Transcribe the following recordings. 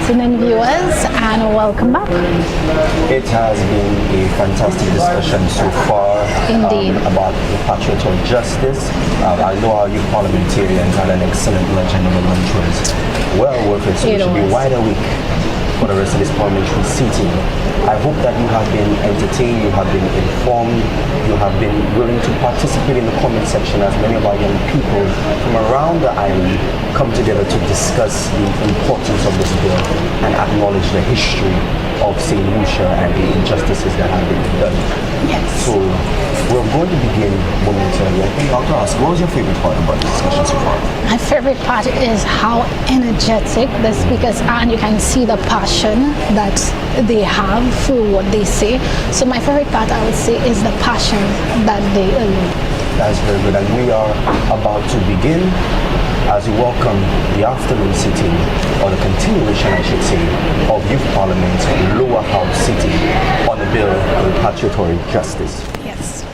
afternoon, viewers, and welcome back. It has been a fantastic discussion so far. Indeed. About the patriot of justice. I know our youth parliamentarians had an excellent lunch and the lunch was well worth it, so it should be wide awake for the rest of this parliamentary sitting. I hope that you have been entertained, you have been informed, you have been willing to participate in the comment section as many of our young people from around the island come together to discuss the importance of this bill and acknowledge the history of St. Lucia and the injustices that have been done. Yes. So we're going to begin momentarily. I think I'll ask, what was your favorite part about the discussion so far? My favorite part is how energetic the speakers are, and you can see the passion that they have for what they say. So my favorite part, I would say, is the passion that they allude. That's very good. And we are about to begin as we welcome the afternoon sitting, or the continuation, I should say, of Youth Parliament Lower House sitting on the bill on patriotic justice. Yes.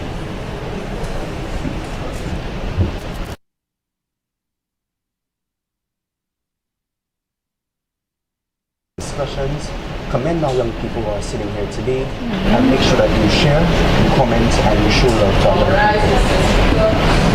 Discussions. Commend our young people who are sitting here today, and make sure that you share, you comment, and you show love to our young people.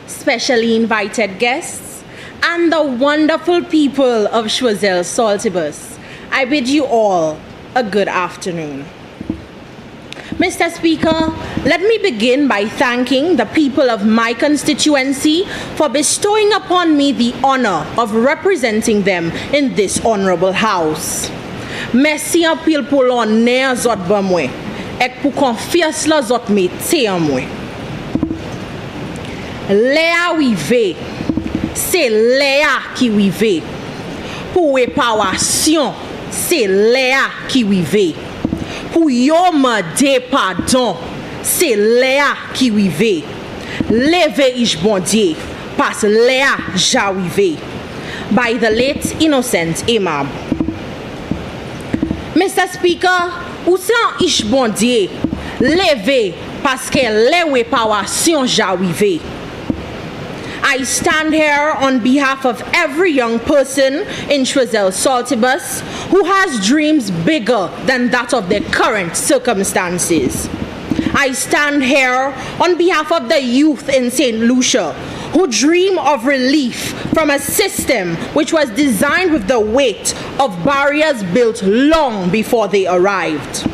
Specially invited guests, and the wonderful people of Choiseul Saltibus, I bid you all a good afternoon. Mr. Speaker, let me begin by thanking the people of my constituency for bestowing upon me the honor of representing them in this honorable house. Merci en pile pour l'honneur zot ban mwen, ek pou confiance la zot mette en mwen. Léa wive, c'est Léa qui wive. Pour réparation, c'est Léa qui wive. Pour yo mande pardon, c'est Léa qui wive. Leve ish bondye, pas Léa ja wive. By the late innocent Imam. Mr. Speaker, ou san ish bondye, leve parce que le réparation ja wive. I stand here on behalf of every young person in Choiseul Saltibus who has dreams bigger than that of their current circumstances. I stand here on behalf of the youth in St. Lucia who dream of relief from a system which was designed with the weight of barriers built long before they arrived.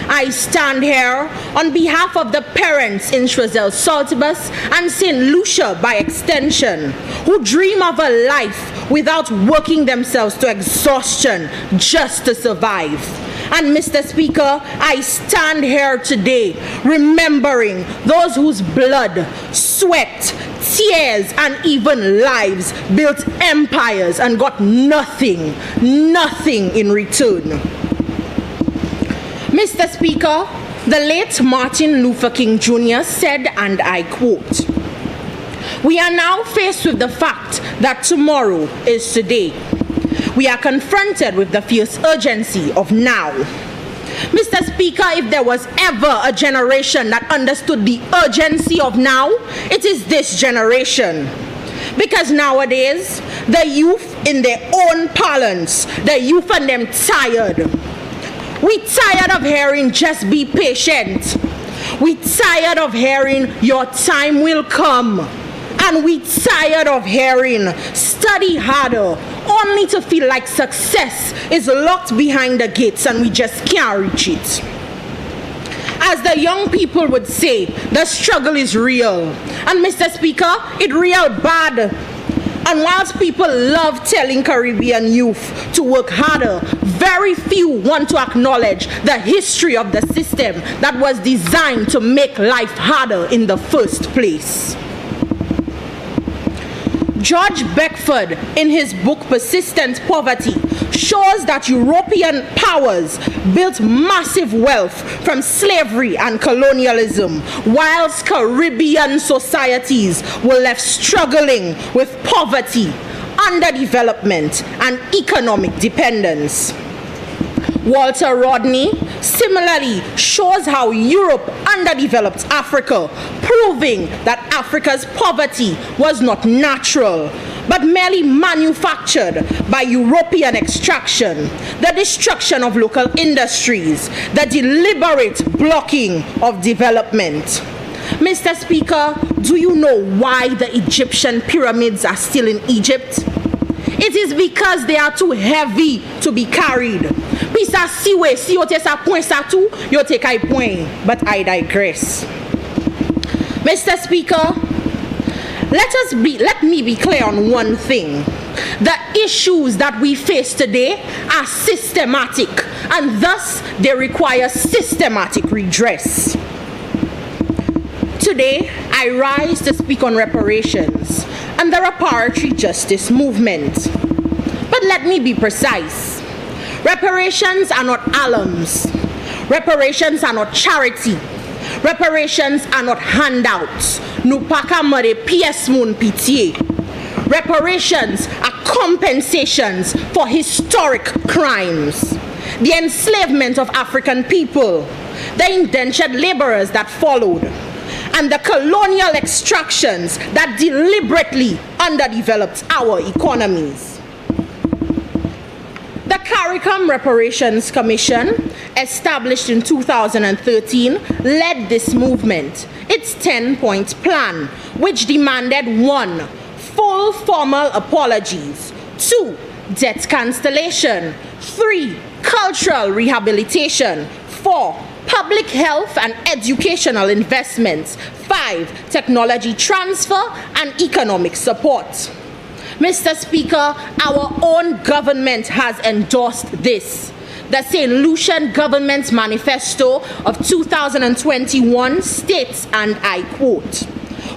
I stand here on behalf of the parents in Choiseul Saltibus and St. Lucia by extension, who dream of a life without working themselves to exhaustion just to survive. And Mr. Speaker, I stand here today remembering those whose blood, sweat, tears, and even lives built empires and got nothing in return. Mr. Speaker, the late Martin Luther King Jr. said, and I quote, "We are now faced with the fact that tomorrow is today. we are confronted with the fierce urgency of now. Mr. Speaker, if there was ever a generation that understood the urgency of now, it is this generation. Because nowadays, the youth in their own parlance, the youth and them tired. We tired of hearing just be patient. We tired of hearing your time will come. And we tired of hearing study harder, only to feel like success is locked behind the gates and we just can't reach it. As the young people would say, the struggle is real. And Mr. Speaker, it real bad. And whilst people love telling Caribbean youth to work harder, very few want to acknowledge the history of the system that was designed to make life harder in the first place. George Beckford, in his book Persistent Poverty, shows that European powers built massive wealth from slavery and colonialism, whilst Caribbean societies were left struggling with poverty, underdevelopment, and economic dependence. Walter Rodney similarly shows how Europe underdeveloped Africa, proving that Africa's poverty was not natural, but merely manufactured by European extraction, the destruction of local industries, the deliberate blocking of development. Mr. Speaker, do you know why the Egyptian pyramids are still in Egypt? It is because they are too heavy to be carried. Pisa siwe, si yo te sa point sa tout, yo te kay point. But I digress. Mr. Speaker, let me be clear on one thing. The issues that we face today are systematic, and thus they require systematic redress. Today, I rise to speak on reparations and the reparatory justice movement. But let me be precise. Reparations are not alms. Reparations are not charity. Reparations are not handouts. Nupaka mare pièce moun pitié. Reparations are compensations for historic crimes. The enslavement of African people, the indentured laborers that followed, and the colonial extractions that deliberately underdeveloped our economies. The CARICOM Reparations Commission, established in 2013, led this movement. Its 10-point plan, which demanded 1. Full formal apologies, 2. Debt cancellation, 3. Cultural rehabilitation, 4. Public health and educational investments, 5. Technology transfer and economic support. Mr. Speaker, our own government has endorsed this. The St. Lucian Government's Manifesto of 2021 states, and I quote,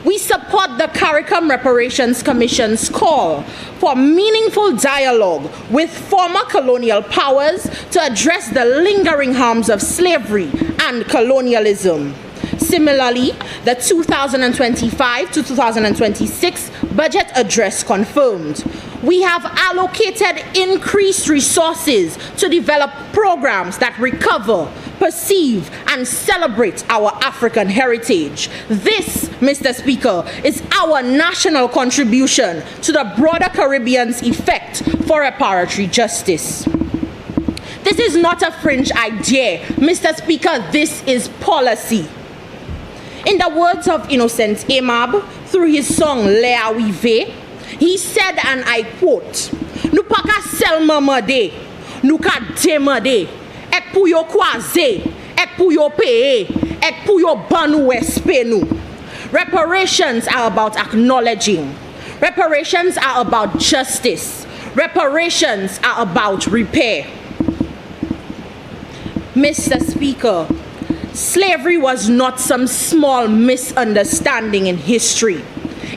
"We support the CARICOM Reparations Commission's call for meaningful dialogue with former colonial powers to address the lingering harms of slavery and colonialism." Similarly, the 2025 to 2026 budget address confirmed, we have allocated increased resources to develop programs that recover, perceive, and celebrate our African heritage. This, Mr. Speaker, is our national contribution to the broader Caribbean's effect for reparatory justice. This is not a fringe idea, Mr. Speaker, this is policy. In the words of Innocent Amab, through his song Lea Wive, he said, and I quote, "Nou pa ka selman mande, nou ka demande, ek pou yo kwaze, ek pou yo peye, ek pou yo ban nou espe nou." Reparations are about acknowledging. Reparations are about justice. Reparations are about repair. Mr. Speaker, slavery was not some small misunderstanding in history.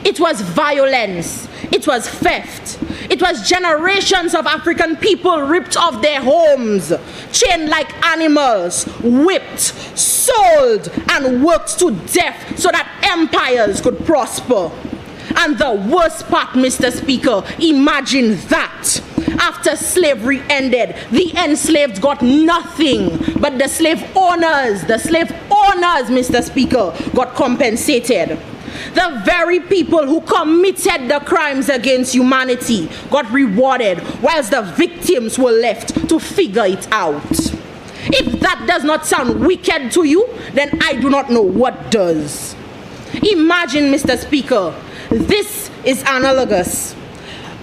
It was violence. It was theft. It was generations of African people ripped off their homes, chained like animals, whipped, sold, and worked to death so that empires could prosper. And the worst part, Mr. Speaker, imagine that. after slavery ended, the enslaved got nothing, but the slave owners, Mr. Speaker, got compensated. The very people who committed the crimes against humanity got rewarded, whilst the victims were left to figure it out. If that does not sound wicked to you, then I do not know what does. Imagine, Mr. Speaker, this is analogous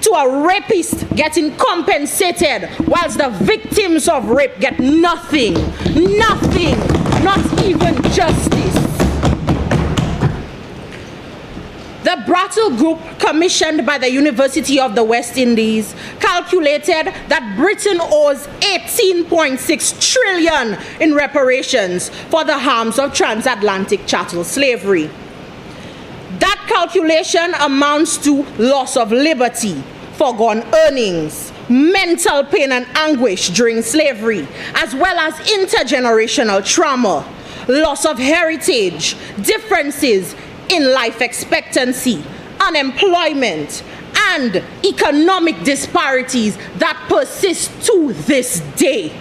to a rapist getting compensated, whilst the victims of rape get nothing, not even justice. The Brattle Group, commissioned by the University of the West Indies, calculated that Britain owes 18.6 trillion in reparations for the harms of transatlantic chattel slavery. That calculation amounts to loss of liberty, foregone earnings, mental pain and anguish during slavery, as well as intergenerational trauma, loss of heritage, differences in life expectancy, unemployment, and economic disparities that persist to this day.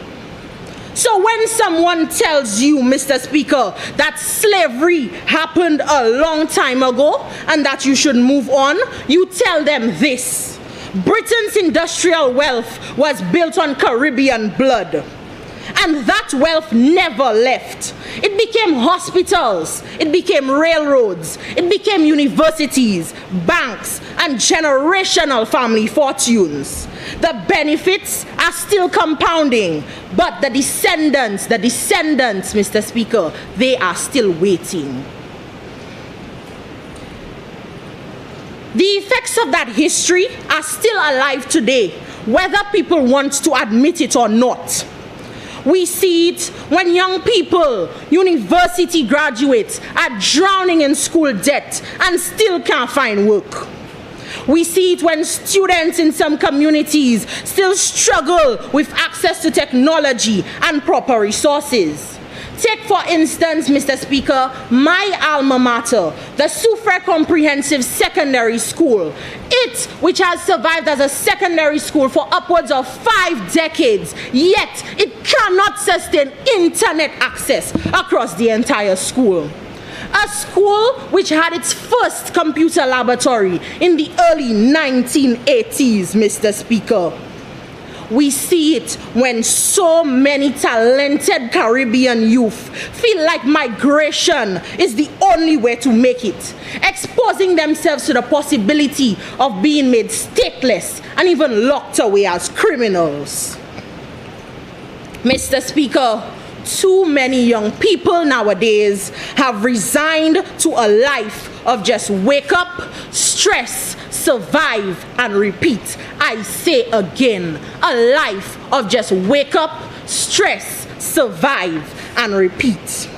So when someone tells you, Mr. Speaker, that slavery happened a long time ago and that you should move on, you tell them this: Britain's industrial wealth was built on Caribbean blood. And that wealth never left. It became hospitals, it became railroads, it became universities, banks, and generational family fortunes. The benefits are still compounding, but the descendants, Mr. Speaker, they are still waiting. The effects of that history are still alive today, whether people want to admit it or not. We see it when young people, university graduates, are drowning in school debt and still can't find work. We see it when students in some communities still struggle with access to technology and proper resources. Take, for instance, Mr. Speaker, my alma mater, the Soufriere Comprehensive Secondary School. It, which has survived as a secondary school for upwards of 5 decades, yet it cannot sustain internet access across the entire school. A school which had its first computer laboratory in the early 1980s, Mr. Speaker. We see it when so many talented Caribbean youth feel like migration is the only way to make it, exposing themselves to the possibility of being made stateless and even locked away as criminals. Mr. Speaker, too many young people nowadays have resigned to a life of just wake up, stress, survive, and repeat. I say again, a life of just wake up, stress, survive, and repeat.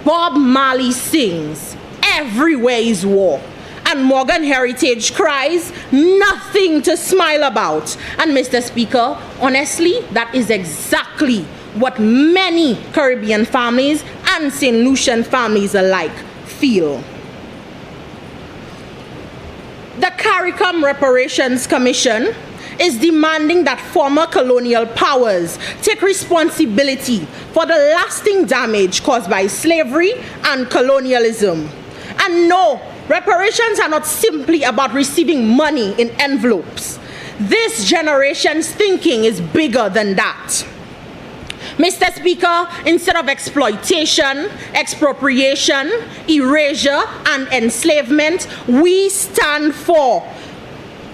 Bob Marley sings, "Everywhere is war," and Morgan Heritage cries, "Nothing to smile about." And Mr. Speaker, honestly, that is exactly what many Caribbean families and St. Lucian families alike feel. The CARICOM Reparations Commission is demanding that former colonial powers take responsibility for the lasting damage caused by slavery and colonialism. And no, reparations are not simply about receiving money in envelopes. This generation's thinking is bigger than that. Mr. Speaker, instead of exploitation, expropriation, erasure, and enslavement, we stand for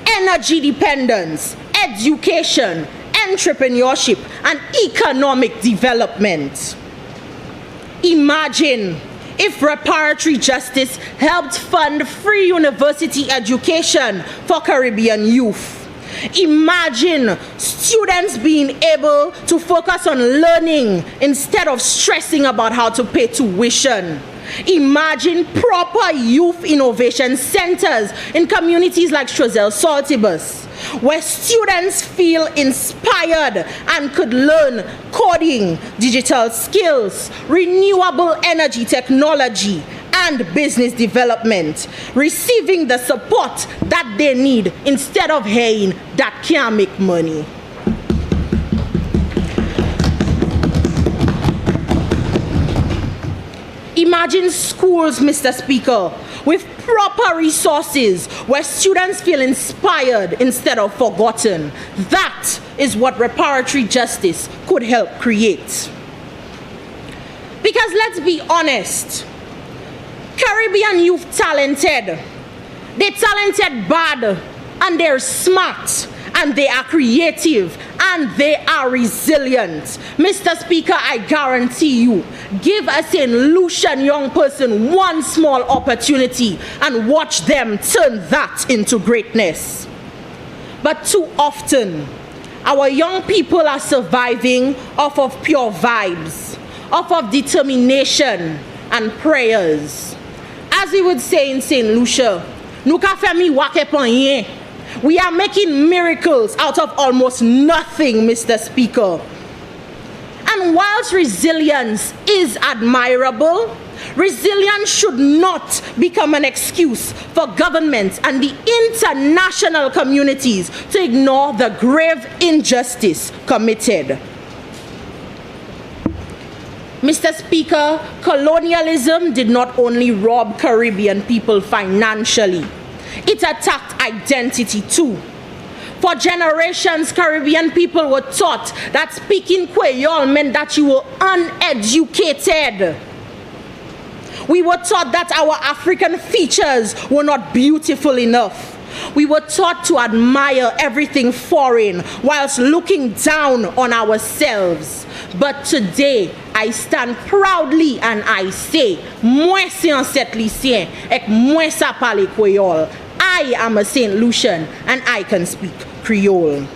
energy dependence, education, entrepreneurship, and economic development. Imagine if reparatory justice helped fund free university education for Caribbean youth. Imagine students being able to focus on learning instead of stressing about how to pay tuition. Imagine proper youth innovation centers in communities like Choiseul-Saltibus, where students feel inspired and could learn coding, digital skills, renewable energy technology, and business development, receiving the support that they need instead of haying that can't make money. Imagine schools, Mr. Speaker, with proper resources where students feel inspired instead of forgotten. That is what reparatory justice could help create. Because let's be honest, Caribbean youth talented. They're talented bad, and they're smart, and they are creative, and they are resilient. Mr. Speaker, I guarantee you, give a St. Lucian young person one small opportunity and watch them turn that into greatness. But too often, our young people are surviving off of pure vibes, off of determination and prayers. As we would say in St. Lucia, "Nou ka fè mi wake pan yen." We are making miracles out of almost nothing, Mr. Speaker. And whilst resilience is admirable, resilience should not become an excuse for governments and the international communities to ignore the grave injustice committed. Mr. Speaker, colonialism did not only rob Caribbean people financially, it attacked identity too. For generations, Caribbean people were taught that speaking Creole meant that you were uneducated. We were taught that our African features were not beautiful enough. We were taught to admire everything foreign whilst looking down on ourselves. But today, I stand proudly and I say, moi c'est un set lycéen et moi sa parle Creole. I am a St. Lucian and I can speak Creole.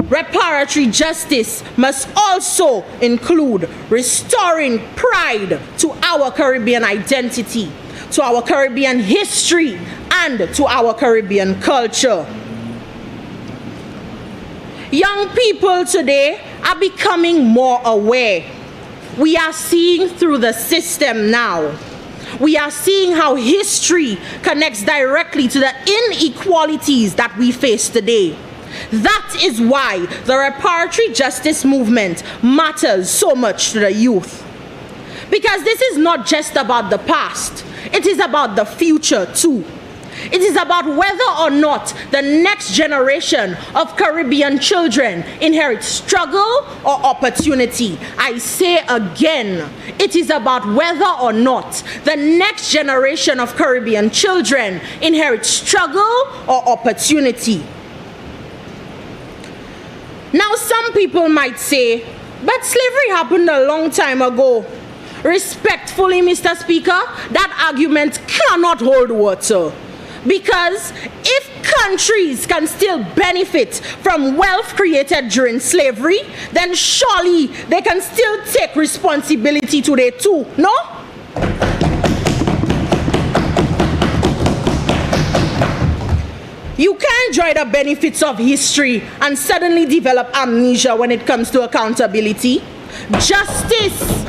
Reparatory justice must also include restoring pride to our Caribbean identity, to our Caribbean history, and to our Caribbean culture. Young people today are becoming more aware. We are seeing through the system now. We are seeing how history connects directly to the inequalities that we face today. That is why the reparatory justice movement matters so much to the youth. Because this is not just about the past, it is about the future too. It is about whether or not the next generation of Caribbean children inherit struggle or opportunity. I say again, it is about whether or not the next generation of Caribbean children inherit struggle or opportunity. Now, some people might say, but slavery happened a long time ago. Respectfully, Mr. Speaker, that argument cannot hold water. Because if countries can still benefit from wealth created during slavery, then surely they can still take responsibility today too, no? You can't enjoy the benefits of history and suddenly develop amnesia when it comes to accountability. Justice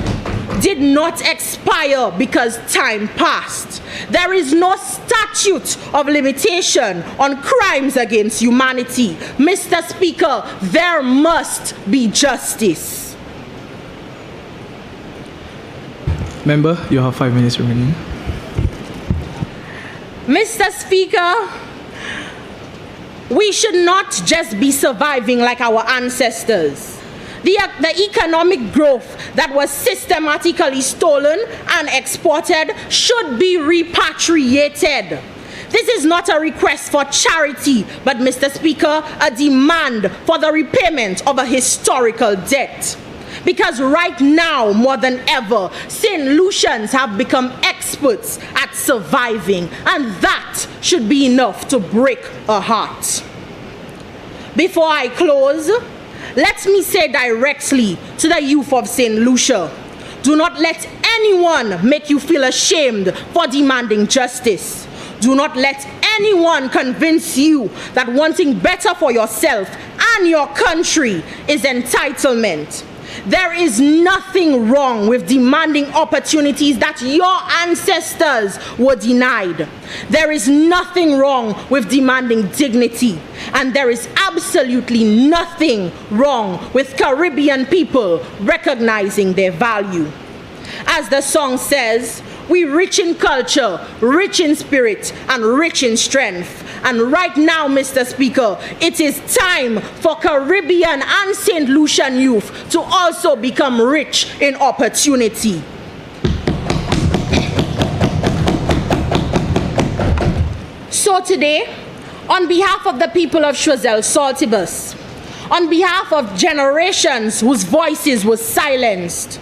did not expire because time passed. There is no statute of limitation on crimes against humanity. Mr. Speaker, there must be justice. Member, you have 5 minutes remaining. Mr. Speaker, we should not just be surviving like our ancestors. The economic growth that was systematically stolen and exported should be repatriated. This is not a request for charity, but, Mr. Speaker, a demand for the repayment of a historical debt. Because right now, more than ever, St. Lucians have become experts at surviving, and that should be enough to break a heart. Before I close, let me say directly to the youth of St. Lucia, do not let anyone make you feel ashamed for demanding justice. Do not let anyone convince you that wanting better for yourself and your country is entitlement. There is nothing wrong with demanding opportunities that your ancestors were denied. There is nothing wrong with demanding dignity. And there is absolutely nothing wrong with Caribbean people recognizing their value. As the song says, we rich in culture, rich in spirit, and rich in strength. And right now, Mr. Speaker, it is time for Caribbean and St. Lucian youth to also become rich in opportunity. So today, on behalf of the people of Choiseul Saltibus, on behalf of generations whose voices were silenced,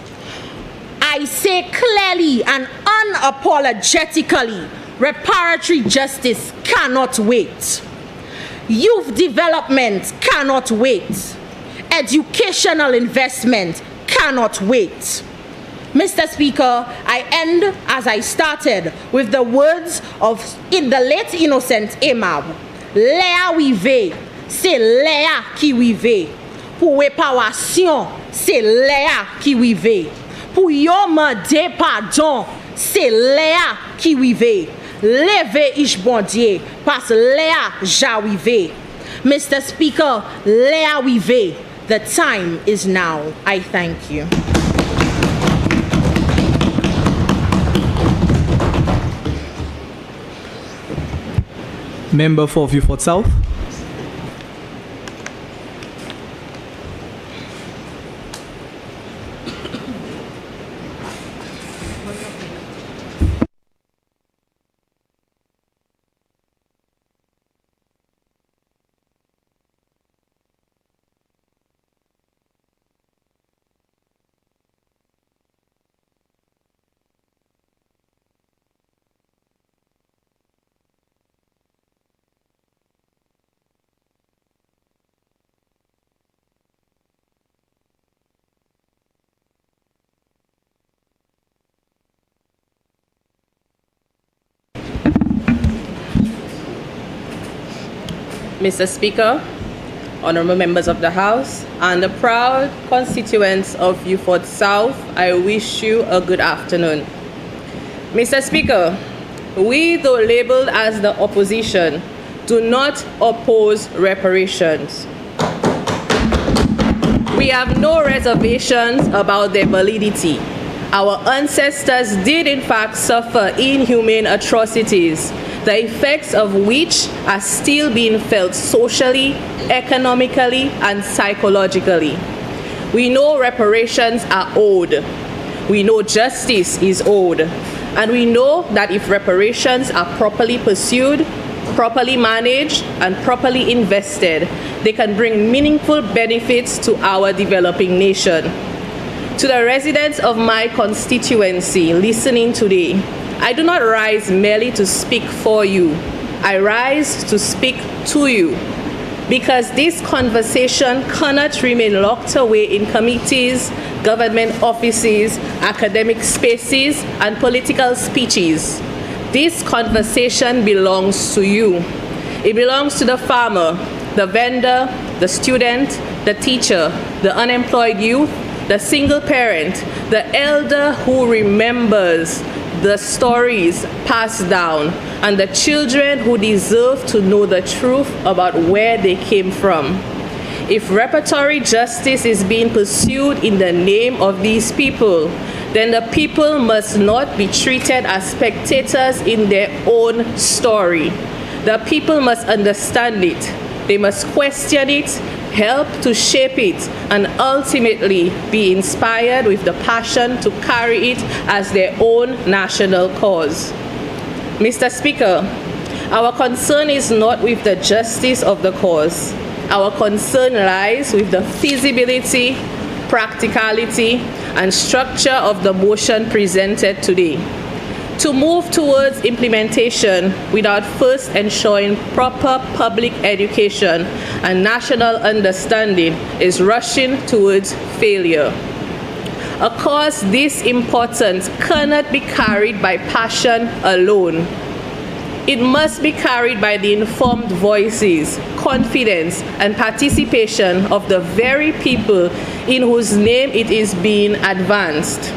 I say clearly and unapologetically, reparatory justice cannot wait. Youth development cannot wait. Educational investment cannot wait. Mr. Speaker, I end as I started with the words of the late innocent Aimab. Léa wive, c'est Léa qui wive. Pour réparation, c'est Léa qui wive. Pour yon mande pardon, c'est Léa qui wive. Leve ish bondye, pas Léa jawive. Mr. Speaker, Léa wive. The time is now. I thank you. Member for Vieux-Fort South. Mr. Speaker, honorable members of the House, and the proud constituents of Vieux-Fort South, I wish you a good afternoon. Mr. Speaker, we, though labeled as the opposition, do not oppose reparations. We have no reservations about their validity. Our ancestors did in fact suffer inhumane atrocities, the effects of which are still being felt socially, economically, and psychologically. We know reparations are owed. We know justice is owed. And we know that if reparations are properly pursued, properly managed, and properly invested, they can bring meaningful benefits to our developing nation. To the residents of my constituency listening today, I do not rise merely to speak for you. I rise to speak to you, because this conversation cannot remain locked away in committees, government offices, academic spaces, and political speeches. This conversation belongs to you. It belongs to the farmer, the vendor, the student, the teacher, the unemployed youth, the single parent, the elder who remembers the stories passed down, and the children who deserve to know the truth about where they came from. If reparatory justice is being pursued in the name of these people, then the people must not be treated as spectators in their own story. The people must understand it. They must question it, help to shape it, and ultimately be inspired with the passion to carry it as their own national cause. Mr. Speaker, our concern is not with the justice of the cause. Our concern lies with the feasibility, practicality, and structure of the motion presented today. To move towards implementation without first ensuring proper public education and national understanding is rushing towards failure. A cause this important cannot be carried by passion alone. It must be carried by the informed voices, confidence, and participation of the very people in whose name it is being advanced.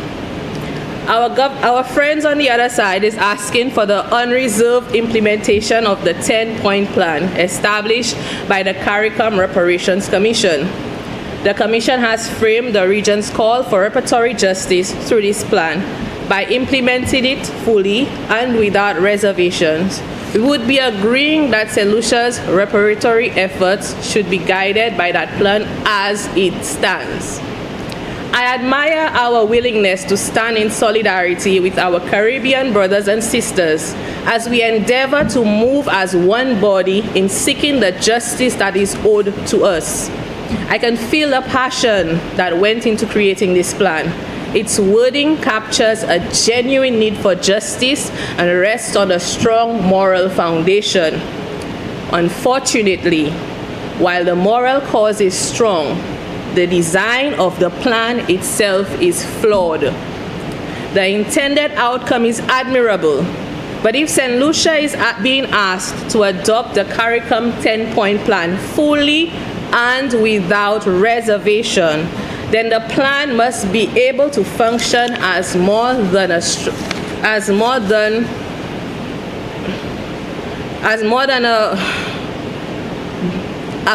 Our friends on the other side is asking for the unreserved implementation of the 10-point plan established by the CARICOM Reparations Commission. The Commission has framed the region's call for reparatory justice through this plan. By implementing it fully and without reservations, we would be agreeing that St. Lucia's reparatory efforts should be guided by that plan as it stands. I admire our willingness to stand in solidarity with our Caribbean brothers and sisters as we endeavor to move as one body in seeking the justice that is owed to us. I can feel the passion that went into creating this plan. Its wording captures a genuine need for justice and rests on a strong moral foundation. Unfortunately, while the moral cause is strong, the design of the plan itself is flawed. The intended outcome is admirable, but if St. Lucia is being asked to adopt the CARICOM 10-point plan fully and without reservation, then the plan must be able to function as more than a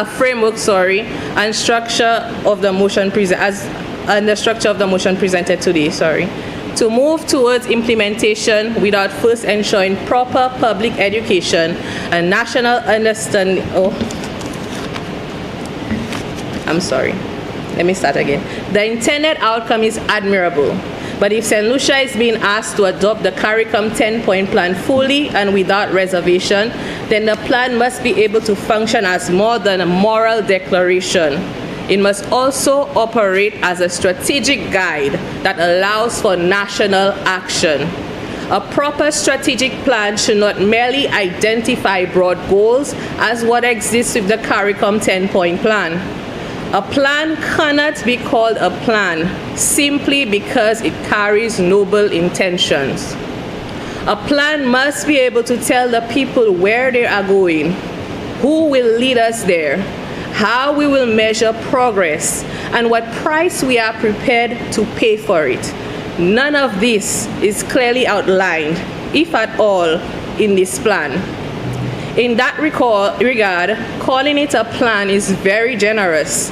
framework, and structure of the motion presented today, to move towards implementation without first ensuring proper public education and national understanding. The intended outcome is admirable, but if St. Lucia is being asked to adopt the CARICOM 10-point plan fully and without reservation, then the plan must be able to function as more than a moral declaration. It must also operate as a strategic guide that allows for national action. A proper strategic plan should not merely identify broad goals as what exists with the CARICOM 10-point plan. A plan cannot be called a plan simply because it carries noble intentions. A plan must be able to tell the people where they are going, who will lead us there, how we will measure progress, and what price we are prepared to pay for it. None of this is clearly outlined, if at all, in this plan. In that regard, calling it a plan is very generous,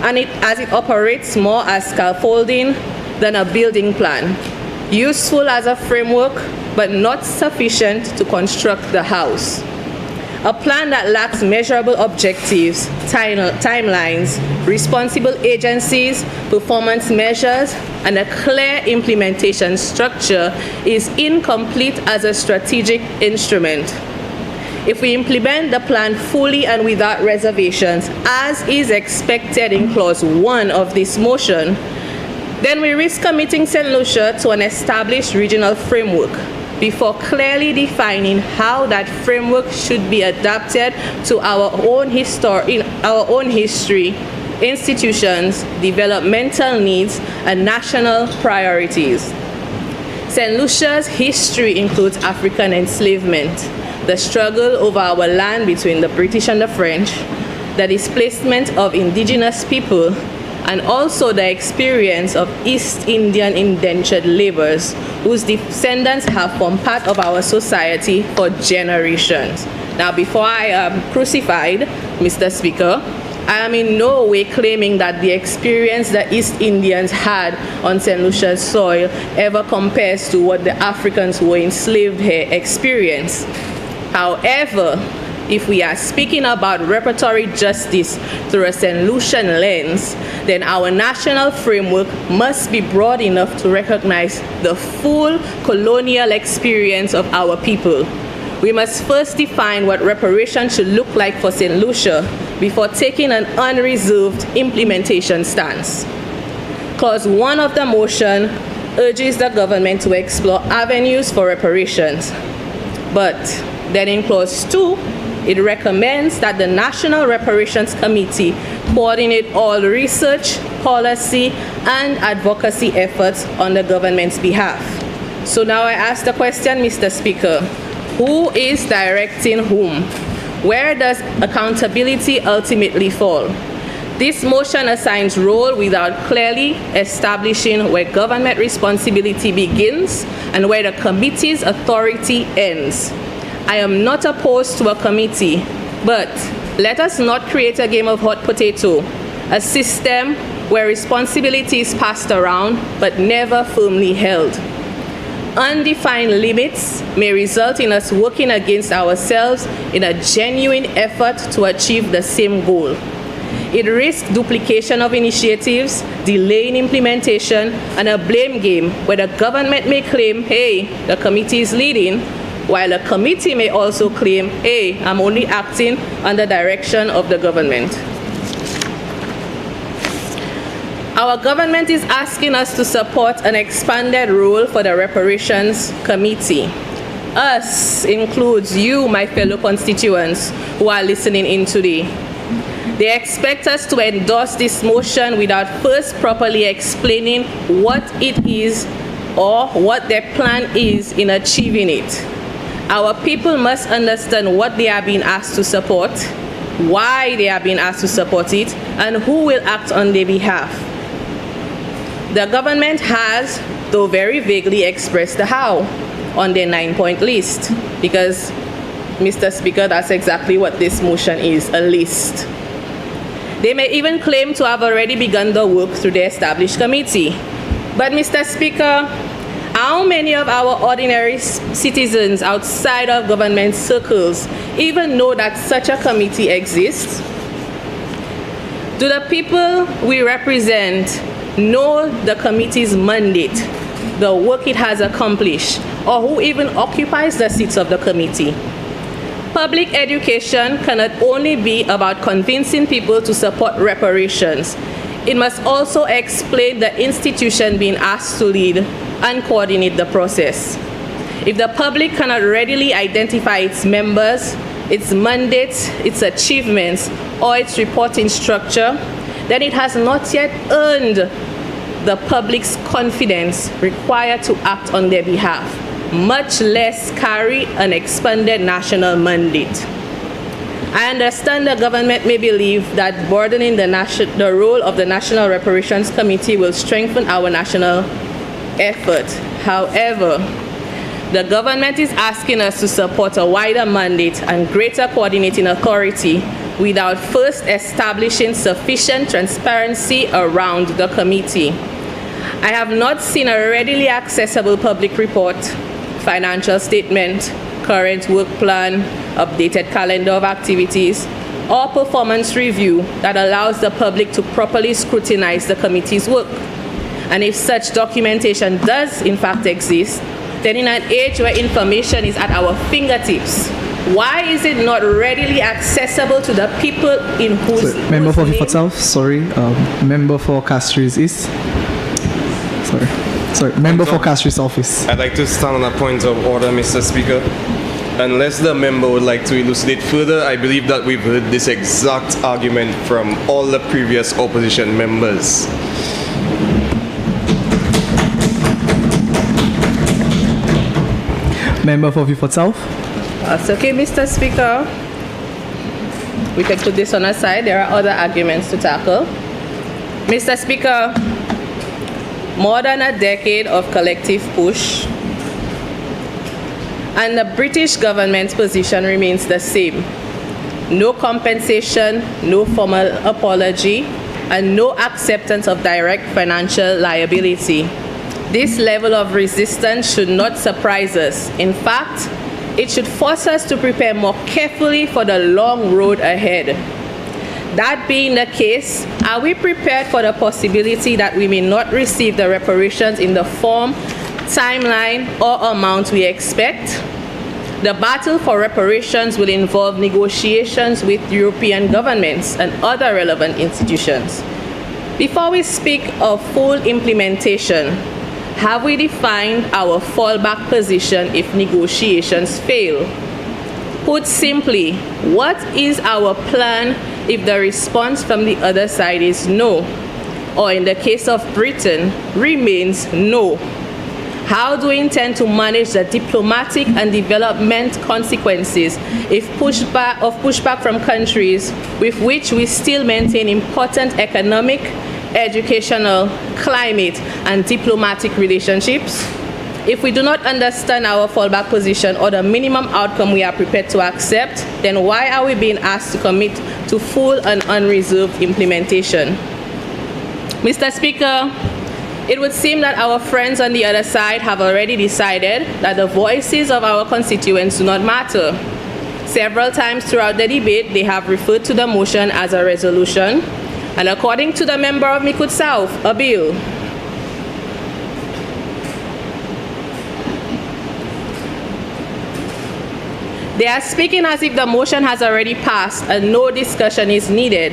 and as it operates more as scaffolding than a building plan, useful as a framework, but not sufficient to construct the house. A plan that lacks measurable objectives, timelines, responsible agencies, performance measures, and a clear implementation structure is incomplete as a strategic instrument. If we implement the plan fully and without reservations, as is expected in Clause 1 of this motion, then we risk committing St. Lucia to an established regional framework before clearly defining how that framework should be adapted to our own history, institutions, developmental needs, and national priorities. St. Lucia's history includes African enslavement, the struggle over our land between the British and the French, the displacement of indigenous people, and also the experience of East Indian indentured laborers whose descendants have formed part of our society for generations. Now, before I am crucified, Mr. Speaker, I am in no way claiming that the experience the East Indians had on St. Lucia's soil ever compares to what the Africans who were enslaved here experienced. However, if we are speaking about reparatory justice through a St. Lucian lens, then our national framework must be broad enough to recognize the full colonial experience of our people. We must first define what reparation should look like for St. Lucia before taking an unreserved implementation stance. Clause 1 of the motion urges the government to explore avenues for reparations. But then in Clause 2, it recommends that the National Reparations Committee coordinate all research, policy, and advocacy efforts on the government's behalf. So now I ask the question, Mr. Speaker, Who is directing whom? Where does accountability ultimately fall? This motion assigns role without clearly establishing where government responsibility begins and where the committee's authority ends. I am not opposed to a committee, but let us not create a game of hot potato, a system where responsibility is passed around but never firmly held. Undefined limits may result in us working against ourselves in a genuine effort to achieve the same goal. It risks duplication of initiatives, delay in implementation, and a blame game where the government may claim, hey, the committee is leading, while the committee may also claim, hey, I'm only acting under direction of the government. Our government is asking us to support an expanded role for the Reparations Committee. Us includes you, my fellow constituents who are listening in today. They expect us to endorse this motion without first properly explaining what it is or what their plan is in achieving it. Our people must understand what they are being asked to support, why they are being asked to support it, and who will act on their behalf. The government has, though very vaguely, expressed the how on their 9-point list, because, Mr. Speaker, that's exactly what this motion is, a list. They may even claim to have already begun the work through the established committee. But, Mr. Speaker, how many of our ordinary citizens outside of government circles even know that such a committee exists? Do the people we represent know the committee's mandate, the work it has accomplished, or who even occupies the seats of the committee? Public education cannot only be about convincing people to support reparations. It must also explain the institution being asked to lead and coordinate the process. If the public cannot readily identify its members, its mandates, its achievements, or its reporting structure, then it has not yet earned the public's confidence required to act on their behalf, much less carry an expanded national mandate. I understand the government may believe that broadening the role of the National Reparations Committee will strengthen our national effort. However, the government is asking us to support a wider mandate and greater coordinating authority without first establishing sufficient transparency around the committee. I have not seen a readily accessible public report, financial statement, current work plan, updated calendar of activities, or performance review that allows the public to properly scrutinize the committee's work. And if such documentation does in fact exist, then in an age where information is at our fingertips, why is it not readily accessible to the people in whose Member for name? South, sorry. Member for Castries East. Sorry. Member for Castries Office. I'd like to stand on a point of order, Mr. Speaker. Unless the member would like to elucidate further, I believe that we've heard this exact argument from all the previous opposition members. Member for Beaufort South. That's okay, Mr. Speaker. We can put this on a side. There are other arguments to tackle. Mr. Speaker, more than a decade of collective push, and the British government's position remains the same. No compensation, no formal apology, and no acceptance of direct financial liability. This level of resistance should not surprise us. In fact, it should force us to prepare more carefully for the long road ahead. That being the case, are we prepared for the possibility that we may not receive the reparations in the form, timeline, or amount we expect? The battle for reparations will involve negotiations with European governments and other relevant institutions. Before we speak of full implementation, have we defined our fallback position if negotiations fail? Put simply, what is our plan if the response from the other side is no, or in the case of Britain, remains no? How do we intend to manage the diplomatic and development consequences if pushback from countries with which we still maintain important economic, educational, climate, and diplomatic relationships? If we do not understand our fallback position or the minimum outcome we are prepared to accept, then why are we being asked to commit to full and unreserved implementation? Mr. Speaker, it would seem that our friends on the other side have already decided that the voices of our constituents do not matter. Several times throughout the debate, they have referred to the motion as a resolution, and according to the member of Micoud South, a bill. They are speaking as if the motion has already passed and no discussion is needed,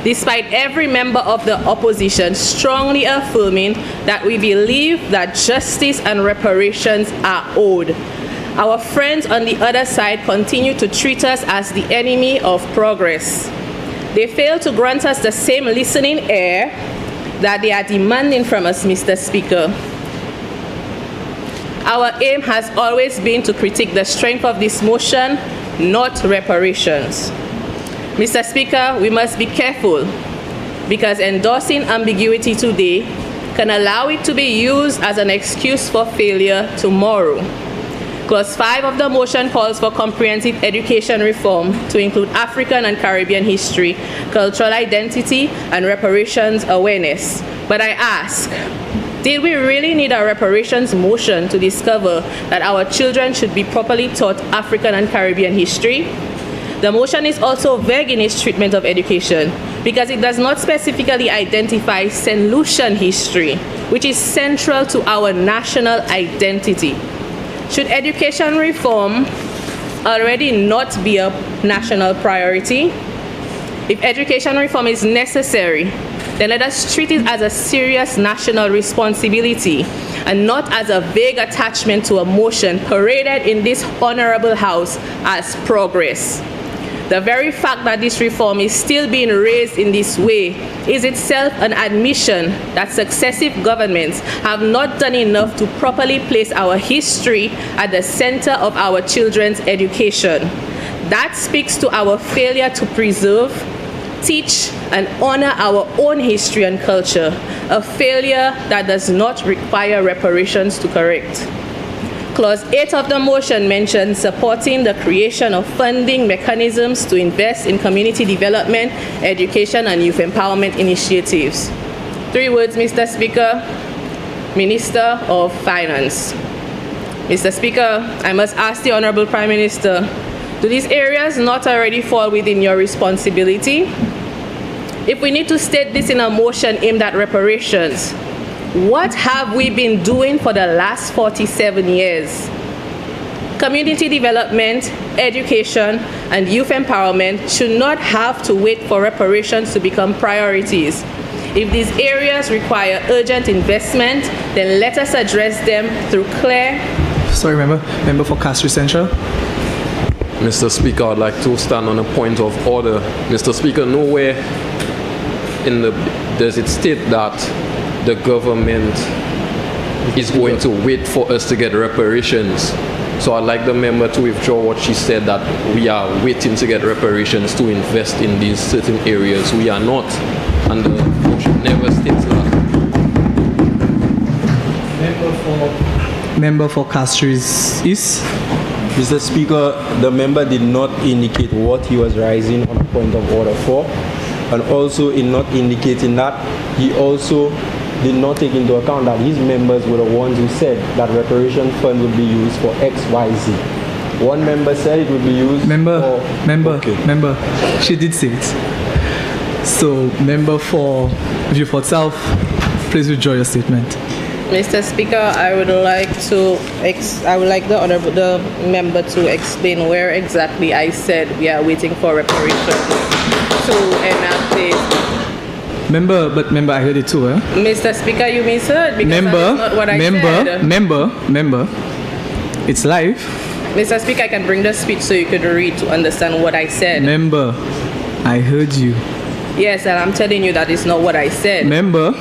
despite every member of the opposition strongly affirming that we believe that justice and reparations are owed. Our friends on the other side continue to treat us as the enemy of progress. They fail to grant us the same listening ear that they are demanding from us, Mr. Speaker. Our aim has always been to critique the strength of this motion, not reparations. Mr. Speaker, we must be careful because endorsing ambiguity today can allow it to be used as an excuse for failure tomorrow. Clause 5 of the motion calls for comprehensive education reform to include African and Caribbean history, cultural identity, and reparations awareness. But I ask, did we really need a reparations motion to discover that our children should be properly taught African and Caribbean history? The motion is also vague in its treatment of education because it does not specifically identify St. Lucian history, which is central to our national identity. Should education reform already not be a national priority? If education reform is necessary, then let us treat it as a serious national responsibility and not as a vague attachment to a motion paraded in this honorable house as progress. The very fact that this reform is still being raised in this way is itself an admission that successive governments have not done enough to properly place our history at the center of our children's education. That speaks to our failure to preserve, teach, and honor our own history and culture, a failure that does not require reparations to correct. Clause 8 of the motion mentions supporting the creation of funding mechanisms to invest in community development, education, and youth empowerment initiatives. 3 words, Mr. Speaker. Minister of Finance. Mr. Speaker, I must ask the Honorable Prime Minister, do these areas not already fall within your responsibility? If we need to state this in a motion aimed at reparations, what have we been doing for the last 47 years? Community development, education, and youth empowerment should not have to wait for reparations to become priorities. If these areas require urgent investment, then let us address them through clear... Sorry, member for Castries Central. Mr. Speaker, I'd like to stand on a point of order. Mr. Speaker, nowhere does it state that the government is going to wait for us to get reparations. So I'd like the member to withdraw what she said, that we are waiting to get reparations to invest in these certain areas. We are not, and the motion never states that. Member for Castries East. Mr. Speaker, the member did not indicate what he was raising on a point of order for, and also in not indicating that, he also did not take into account that his members were the ones who said that reparation fund would be used for X, Y, Z. One member said it would be used for... Member, she did say it. So, member for Vieux-Fort South, please withdraw your statement. Mr. Speaker, I would like the member to explain where exactly I said we are waiting for reparations to enact it. Member, I heard it too, eh? Mr. Speaker, you misheard because that's not what I said. Member, it's live. Mr. Speaker, I can bring the speech so you could read to understand what I said. Member, I heard you. Yes, and I'm telling you that is not what I said. Member,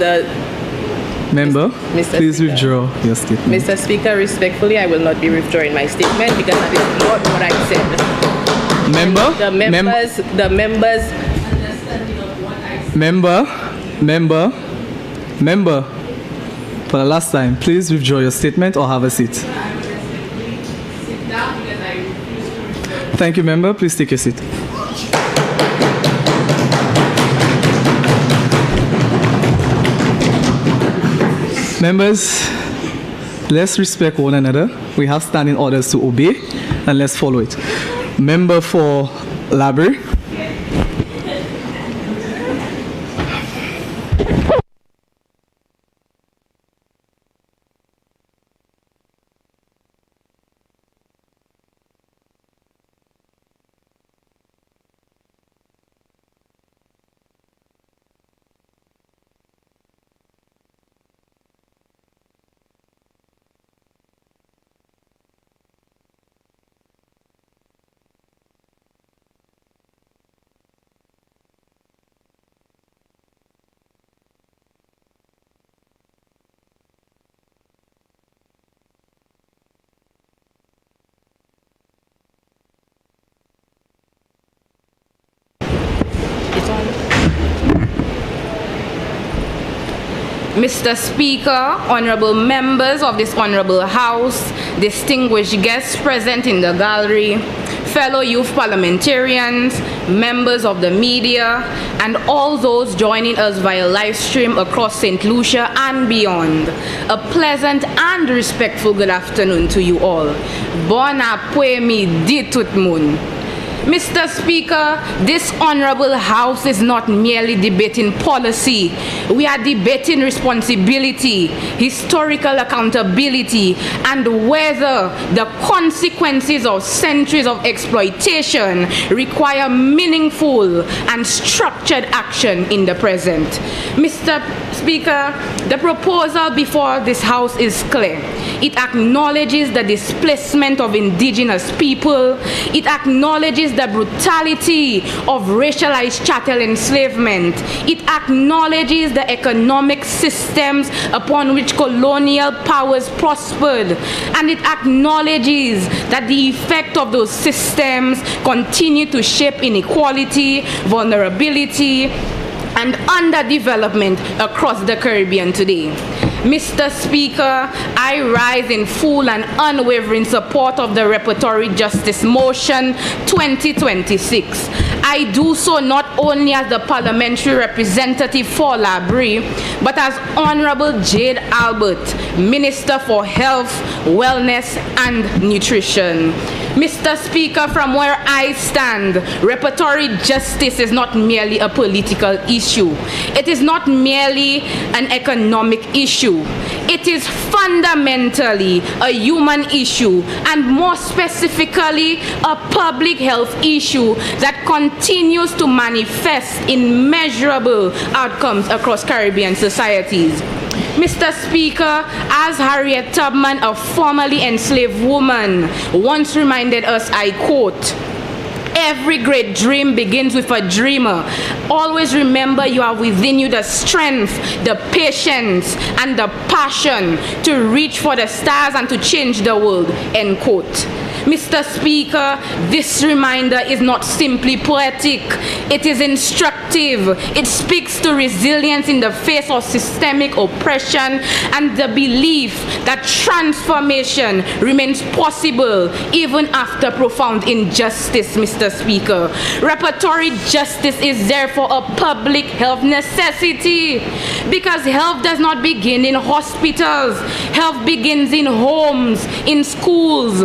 Member, Mr. please Speaker. withdraw your statement. Mr. Speaker, respectfully, I will not be withdrawing my statement because that is not what I said. Member, The members. member, for the last time, please withdraw your statement or have a seat. Thank you, member. Please take your seat. Members, let's respect one another. We have standing orders to obey, and let's follow it. Member for Library. Mr. Speaker, honorable members of this honorable House, distinguished guests present in the gallery, fellow youth parliamentarians, members of the media, and all those joining us via live stream across St. Lucia and beyond. A pleasant and respectful good afternoon to you all. Bon après-midi dit tout le monde. Mr. Speaker, this honorable House is not merely debating policy. We are debating responsibility, historical accountability, and whether the consequences of centuries of exploitation require meaningful and structured action in the present. Mr. Speaker, the proposal before this House is clear. It acknowledges the displacement of indigenous people. It acknowledges the brutality of racialized chattel enslavement. It acknowledges the economic systems upon which colonial powers prospered. And it acknowledges that the effect of those systems continue to shape inequality, vulnerability, and underdevelopment across the Caribbean today. Mr. Speaker, I rise in full and unwavering support of the Repertory Justice Motion 2026. I do so not only as the parliamentary representative for Labrie, but as Honorable Jade Albert, Minister for Health, Wellness and Nutrition. Mr. Speaker, from where I stand, repertory justice is not merely a political issue. It is not merely an economic issue. It is fundamentally a human issue, and more specifically, a public health issue that continues to manifest in measurable outcomes across Caribbean societies. Mr. Speaker, as Harriet Tubman, a formerly enslaved woman, once reminded us, I quote, "Every great dream begins with a dreamer. Always remember you have within you the strength, the patience, and the passion to reach for the stars and to change the world," end quote. Mr. Speaker, this reminder is not simply poetic, it is instructive. It speaks to resilience in the face of systemic oppression and the belief that transformation remains possible even after profound injustice, Mr. Speaker. Repertory justice is therefore a public health necessity because health does not begin in hospitals. Health begins in homes, in schools,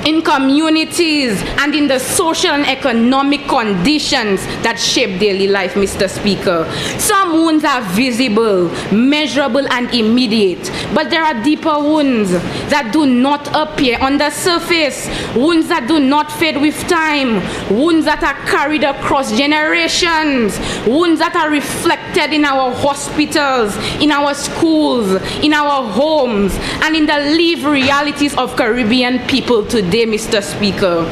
in communities, and in the social and economic conditions that shape daily life, Mr. Speaker. Some wounds are visible, measurable, and immediate, but there are deeper wounds that do not appear on the surface, wounds that do not fade with time, wounds that are carried across generations, wounds that are reflected in our hospitals, in our schools, in our homes, and in the lived realities of Caribbean people today. today, Mr. Speaker.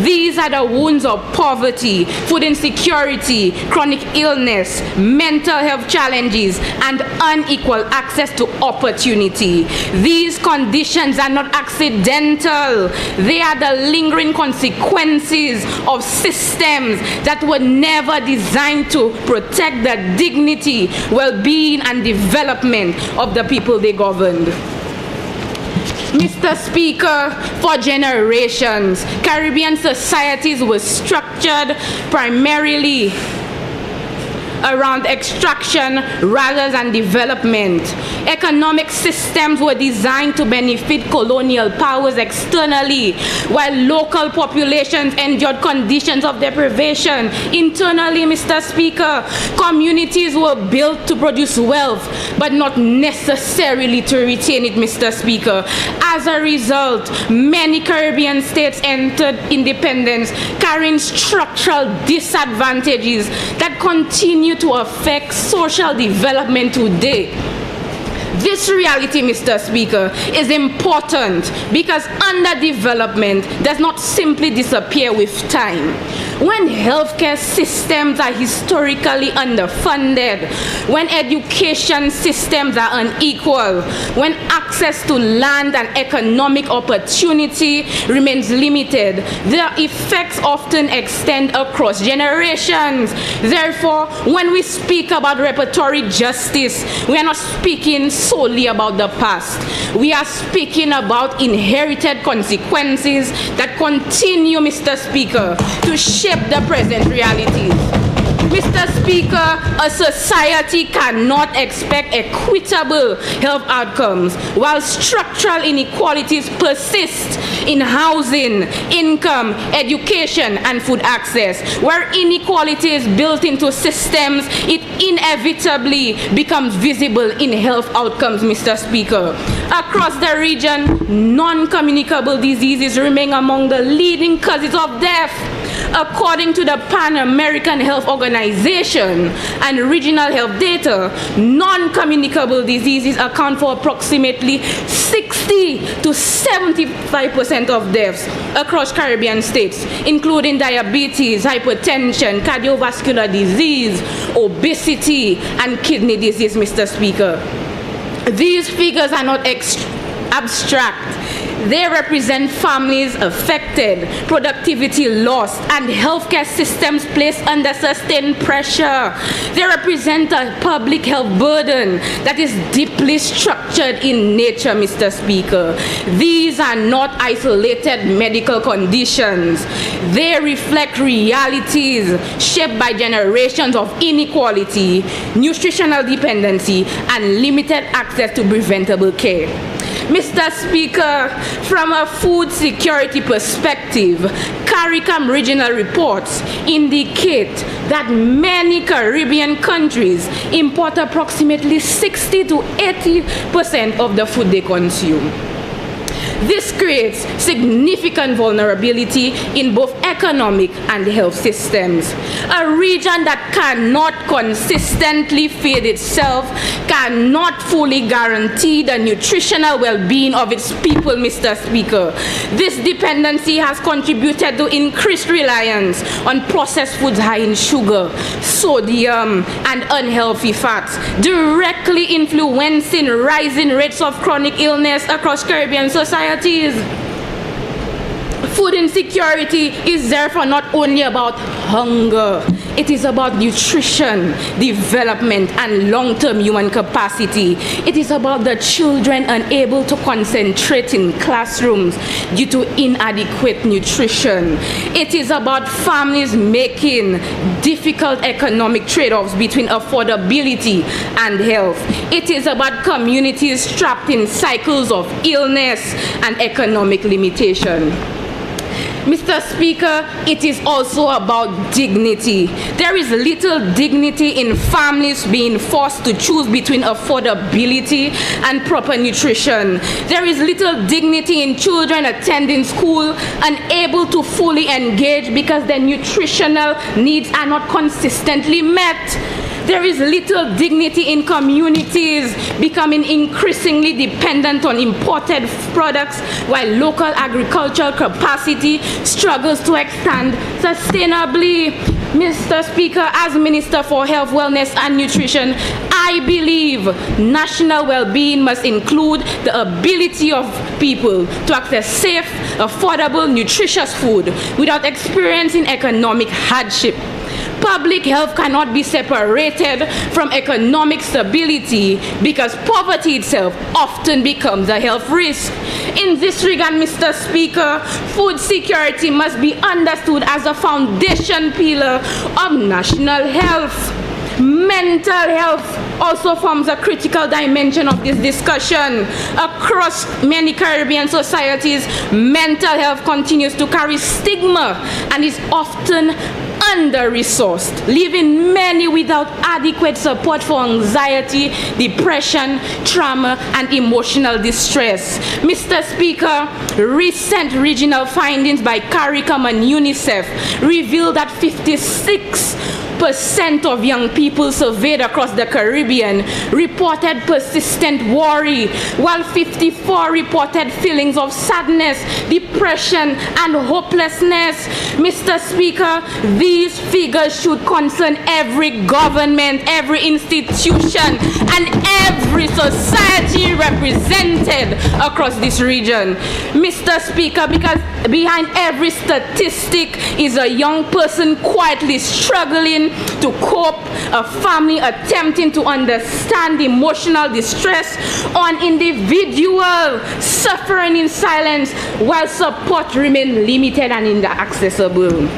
These are the wounds of poverty, food insecurity, chronic illness, mental health challenges, and unequal access to opportunity. These conditions are not accidental. They are the lingering consequences of systems that were never designed to protect the dignity, well-being, and development of the people they governed. Mr. Speaker, for generations, Caribbean societies were structured primarily around extraction rather than development. Economic systems were designed to benefit colonial powers externally, while local populations endured conditions of deprivation. Internally, Mr. Speaker, communities were built to produce wealth, but not necessarily to retain it, Mr. Speaker. As a result, many Caribbean states entered independence carrying structural disadvantages that continue to affect social development today. This reality, Mr. Speaker, is important because underdevelopment does not simply disappear with time. When healthcare systems are historically underfunded, when education systems are unequal, when access to land and economic opportunity remains limited, their effects often extend across generations. Therefore, when we speak about reparatory justice, we are not speaking solely about the past. We are speaking about inherited consequences that continue, Mr. Speaker, to shape the present realities. Mr. Speaker, a society cannot expect equitable health outcomes while structural inequalities persist in housing, income, education, and food access. Where inequality is built into systems, it inevitably becomes visible in health outcomes, Mr. Speaker. Across the region, non-communicable diseases remain among the leading causes of death. According to the Pan-American Health Organization and regional health data, non-communicable diseases account for approximately 60 to 75% of deaths across Caribbean states, including diabetes, hypertension, cardiovascular disease, obesity, and kidney disease, Mr. Speaker. These figures are not abstract. They represent families affected, productivity lost, and healthcare systems placed under sustained pressure. They represent a public health burden that is deeply structured in nature, Mr. Speaker. These are not isolated medical conditions. They reflect realities shaped by generations of inequality, nutritional dependency, and limited access to preventable care. Mr. Speaker, from a food security perspective, CARICOM regional reports indicate that many Caribbean countries import approximately 60 to 80% of the food they consume. This creates significant vulnerability in both economic and health systems. A region that cannot consistently feed itself cannot fully guarantee the nutritional well-being of its people, Mr. Speaker. This dependency has contributed to increased reliance on processed foods high in sugar, sodium, and unhealthy fats, directly influencing rising rates of chronic illness across Caribbean societies. Food insecurity is therefore not only about hunger, it is about nutrition, development, and long-term human capacity. It is about the children unable to concentrate in classrooms due to inadequate nutrition. It is about families making difficult economic trade-offs between affordability and health. It is about communities trapped in cycles of illness and economic limitation. Mr. Speaker, it is also about dignity. There is little dignity in families being forced to choose between affordability and proper nutrition. There is little dignity in children attending school, unable to fully engage because their nutritional needs are not consistently met. There is little dignity in communities becoming increasingly dependent on imported products while local agricultural capacity struggles to expand sustainably. Mr. Speaker, as Minister for Health, Wellness and Nutrition, I believe national well-being must include the ability of people to access safe, affordable, nutritious food without experiencing economic hardship. Public health cannot be separated from economic stability because poverty itself often becomes a health risk. In this regard, Mr. Speaker, food security must be understood as a foundation pillar of national health. Mental health also forms a critical dimension of this discussion. Across many Caribbean societies, mental health continues to carry stigma and is often under-resourced, leaving many without adequate support for anxiety, depression, trauma, and emotional distress. Mr. Speaker, recent regional findings by CARICOM and UNICEF reveal that 56% of young people surveyed across the Caribbean reported persistent worry, while 54% reported feelings of sadness, depression, and hopelessness. Mr. Speaker, these figures should concern every government, every institution, and every society represented across this region. Mr. Speaker, because behind every statistic is a young person quietly struggling to cope, a family attempting to understand emotional distress, or an individual suffering in silence while support remains limited and inaccessible.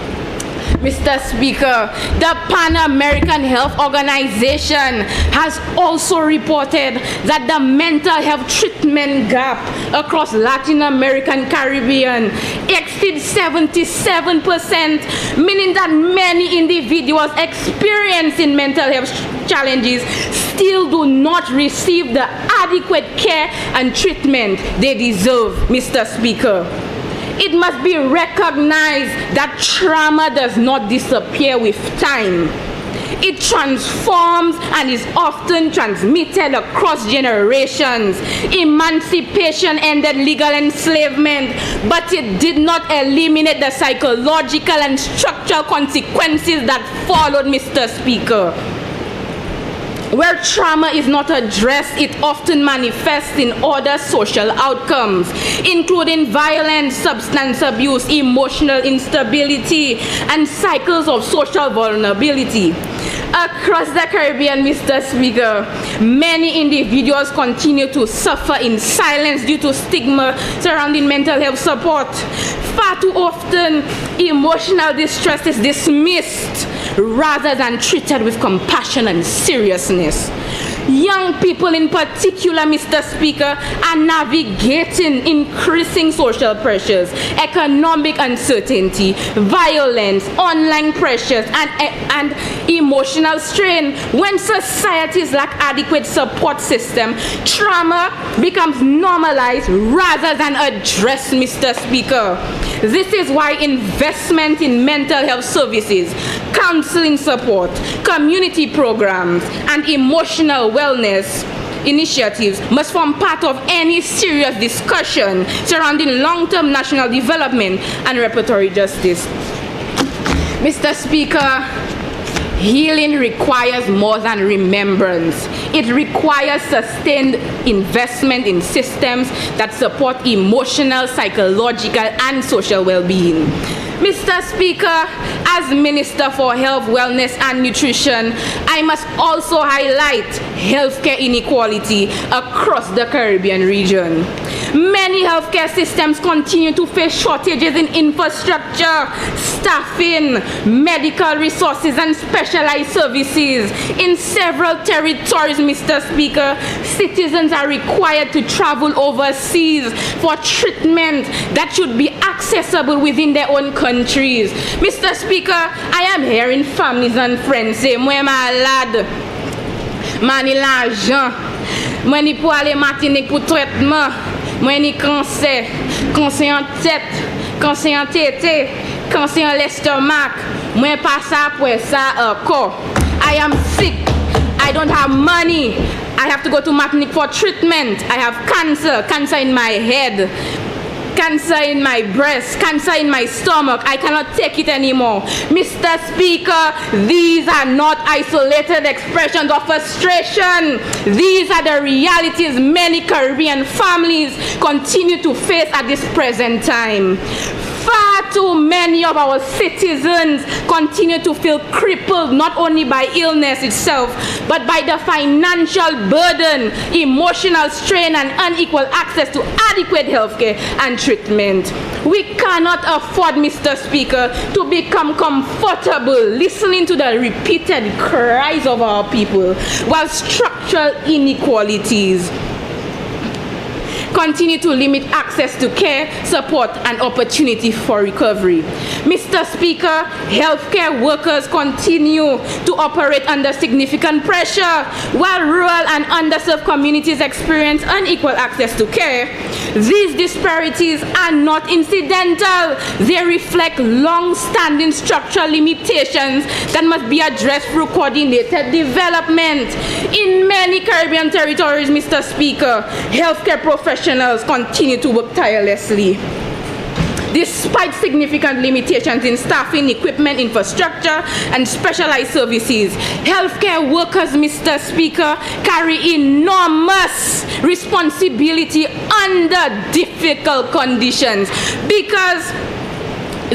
Mr. Speaker, the Pan American Health Organization has also reported that the mental health treatment gap across Latin American Caribbean exceeds 77%, meaning that many individuals experiencing mental health challenges still do not receive the adequate care and treatment they deserve, Mr. Speaker. It must be recognized that trauma does not disappear with time. It transforms and is often transmitted across generations. Emancipation ended legal enslavement, but it did not eliminate the psychological and structural consequences that followed, Mr. Speaker. Where trauma is not addressed, it often manifests in other social outcomes, including violence, substance abuse, emotional instability, and cycles of social vulnerability. Across the Caribbean, Mr. Speaker, many individuals continue to suffer in silence due to stigma surrounding mental health support. Far too often, emotional distress is dismissed rather than treated with compassion and seriousness. Young people in particular, Mr. Speaker, are navigating increasing social pressures, economic uncertainty, violence, online pressures, and emotional strain. When societies lack adequate support system, trauma becomes normalized rather than addressed, Mr. Speaker. This is why investment in mental health services, counseling support, community programs, and emotional wellness initiatives must form part of any serious discussion surrounding long-term national development and reparatory justice. Mr. Speaker, healing requires more than remembrance. It requires sustained investment in systems that support emotional, psychological, and social well-being. Mr. Speaker, as Minister for Health, Wellness and Nutrition, I must also highlight healthcare inequality across the Caribbean region. Many healthcare systems continue to face shortages in infrastructure, staffing, medical resources, and specialized services. In several territories, Mr. Speaker, citizens are required to travel overseas for treatment that should be accessible within their own countries. Mr. Speaker, I am hearing families and friends say, "Moi malade, mani l'argent, moi ni pour aller Martinique pour traitement, moi ni cancer, cancer en tête, cancer en tété, cancer en l'estomac, moi pas ça pour ça encore. I am sick. I don't have money. I have to go to Martinique for treatment. I have cancer in my head, cancer in my breast, cancer in my stomach. I cannot take it anymore. Mr. Speaker, these are not isolated expressions of frustration. These are the realities many Caribbean families continue to face at this present time. Far too many of our citizens continue to feel crippled not only by illness itself, but by the financial burden, emotional strain, and unequal access to adequate healthcare and treatment. We cannot afford, Mr. Speaker, to become comfortable listening to the repeated cries of our people, while structural inequalities continue to limit access to care, support, and opportunity for recovery. Mr. Speaker, healthcare workers continue to operate under significant pressure, while rural and underserved communities experience unequal access to care. These disparities are not incidental. They reflect long-standing structural limitations that must be addressed through coordinated development. In many Caribbean territories, Mr. Speaker, healthcare professionals continue to work tirelessly. Despite significant limitations in staffing, equipment, infrastructure, and specialized services, healthcare workers, Mr. Speaker, carry enormous responsibility under difficult conditions because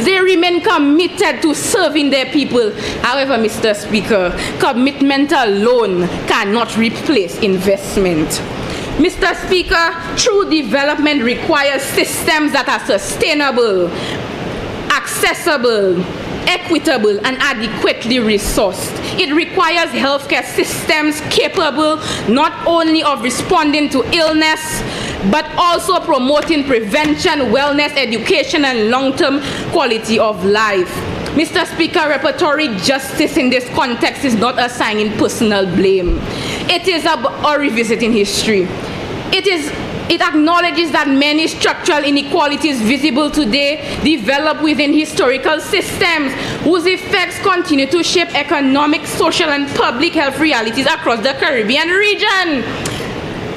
they remain committed to serving their people. However, Mr. Speaker, commitment alone cannot replace investment. Mr. Speaker, true development requires systems that are sustainable, accessible, equitable, and adequately resourced. It requires healthcare systems capable not only of responding to illness, but also promoting prevention, wellness, education, and long-term quality of life. Mr. Speaker, reparatory justice in this context is not assigning personal blame. It is about revisiting history. It acknowledges that many structural inequalities visible today develop within historical systems whose effects continue to shape economic, social, and public health realities across the Caribbean region.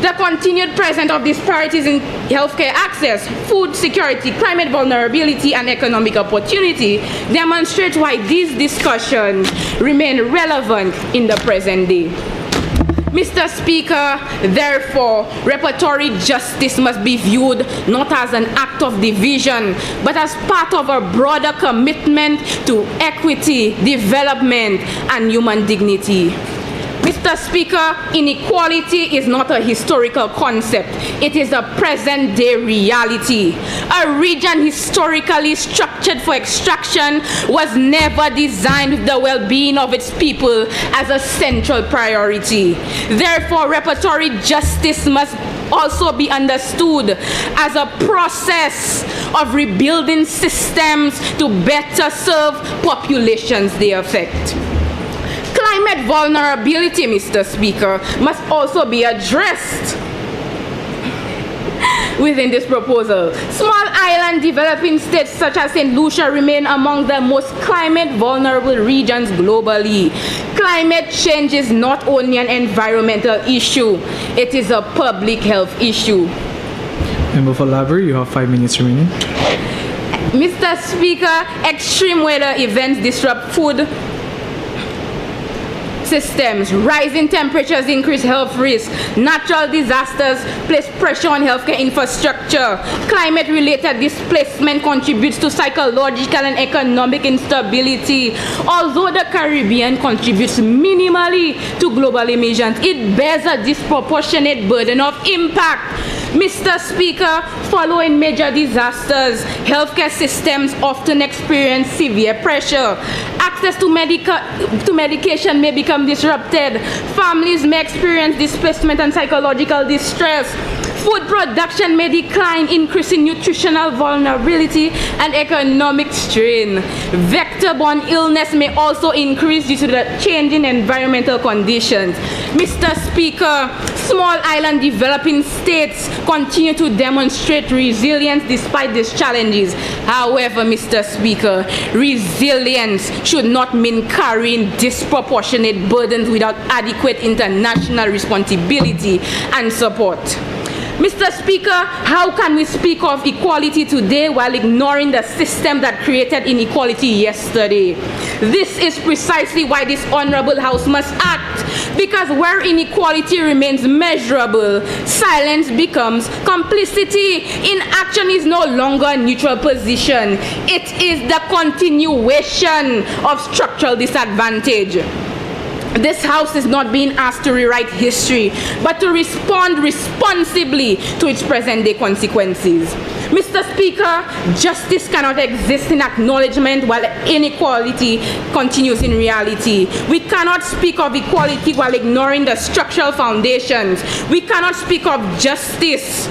The continued presence of disparities in healthcare access, food security, climate vulnerability, and economic opportunity demonstrates why these discussions remain relevant in the present day. Mr. Speaker, therefore, reparatory justice must be viewed not as an act of division, but as part of a broader commitment to equity, development, and human dignity. Mr. Speaker, inequality is not a historical concept. It is a present-day reality. A region historically structured for extraction was never designed with the well-being of its people as a central priority. Therefore, reparatory justice must also be understood as a process of rebuilding systems to better serve populations they affect. Climate vulnerability, Mr. Speaker, must also be addressed within this proposal. Small island developing states such as St. Lucia remain among the most climate vulnerable regions globally. Climate change is not only an environmental issue, it is a public health issue. Member for Library, you have 5 minutes remaining. Mr. Speaker, extreme weather events disrupt food systems. Rising temperatures increase health risks. Natural disasters place pressure on healthcare infrastructure. Climate-related displacement contributes to psychological and economic instability. Although the Caribbean contributes minimally to global emissions, it bears a disproportionate burden of impact. Mr. Speaker, following major disasters, healthcare systems often experience severe pressure. Access to medication may become disrupted. Families may experience displacement and psychological distress. Food production may decline, increasing nutritional vulnerability and economic strain. Vector-borne illness may also increase due to the changing environmental conditions. Mr. Speaker, small island developing states continue to demonstrate resilience despite these challenges. However, Mr. Speaker, resilience should not mean carrying disproportionate burdens without adequate international responsibility and support. Mr. Speaker, how can we speak of equality today while ignoring the system that created inequality yesterday? This is precisely why this Honorable House must act, because where inequality remains measurable, silence becomes complicity. Inaction is no longer a neutral position. It is the continuation of structural disadvantage. This House is not being asked to rewrite history, but to respond responsibly to its present-day consequences. Mr. Speaker, justice cannot exist in acknowledgement while inequality continues in reality. We cannot speak of equality while ignoring the structural foundations. We cannot speak of justice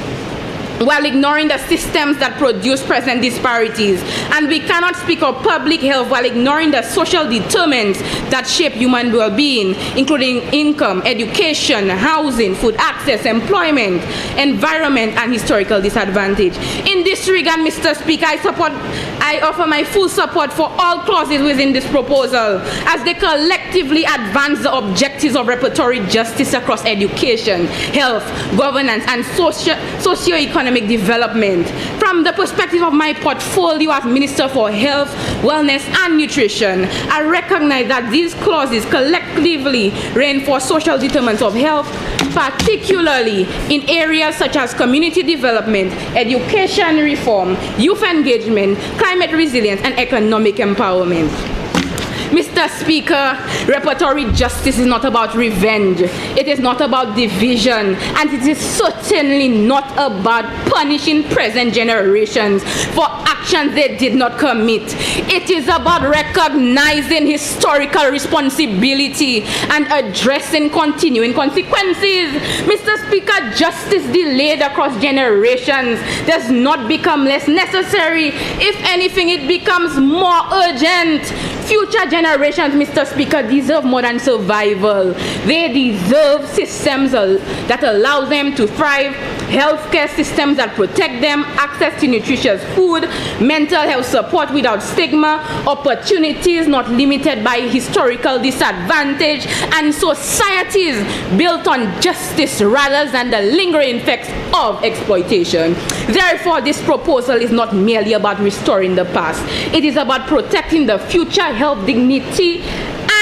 while ignoring the systems that produce present disparities. And we cannot speak of public health while ignoring the social determinants that shape human well-being, including income, education, housing, food access, employment, environment, and historical disadvantage. In this regard, Mr. Speaker, I offer my full support for all clauses within this proposal, as they collectively advance the objectives of reparatory justice across education, health, governance, and socio-economic development. From the perspective of my portfolio as Minister for Health, Wellness, and Nutrition, I recognize that these clauses collectively reinforce social determinants of health, particularly in areas such as community development, education reform, youth engagement, climate resilience, and economic empowerment. Mr. Speaker, reparatory justice is not about revenge. It is not about division, and it is certainly not about punishing present generations for actions they did not commit. It is about recognizing historical responsibility and addressing continuing consequences. Mr. Speaker, justice delayed across generations does not become less necessary. If anything, it becomes more urgent. Future generations, Mr. Speaker, deserve more than survival. They deserve systems that allow them to thrive, healthcare systems that protect them, access to nutritious food, mental health support without stigma, opportunities not limited by historical disadvantage, and societies built on justice rather than the lingering effects of exploitation. Therefore, this proposal is not merely about restoring the past. It is about protecting the future health, dignity,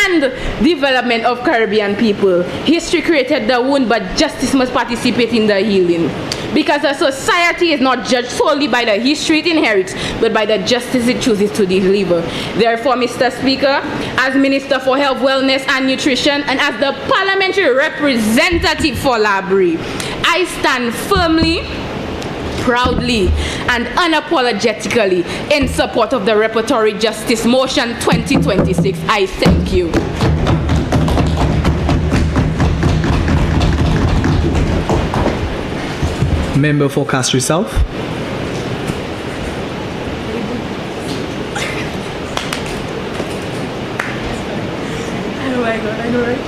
and development of Caribbean people. History created the wound, but justice must participate in the healing. Because a society is not judged solely by the history it inherits, but by the justice it chooses to deliver. Therefore, Mr. Speaker, as Minister for Health, Wellness, and Nutrition, and as the parliamentary representative for Labrie, I stand firmly, proudly, and unapologetically in support of the Reparatory Justice Motion 2026. I thank you. Member for Castry South. Oh my God, I know, right?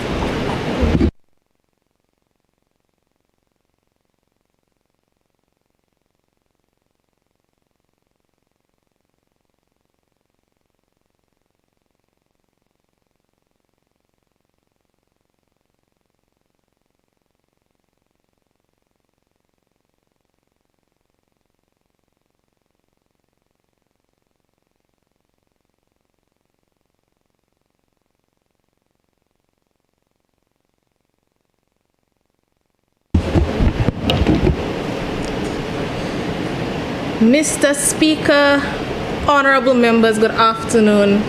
Mr. Speaker, honorable members, good afternoon.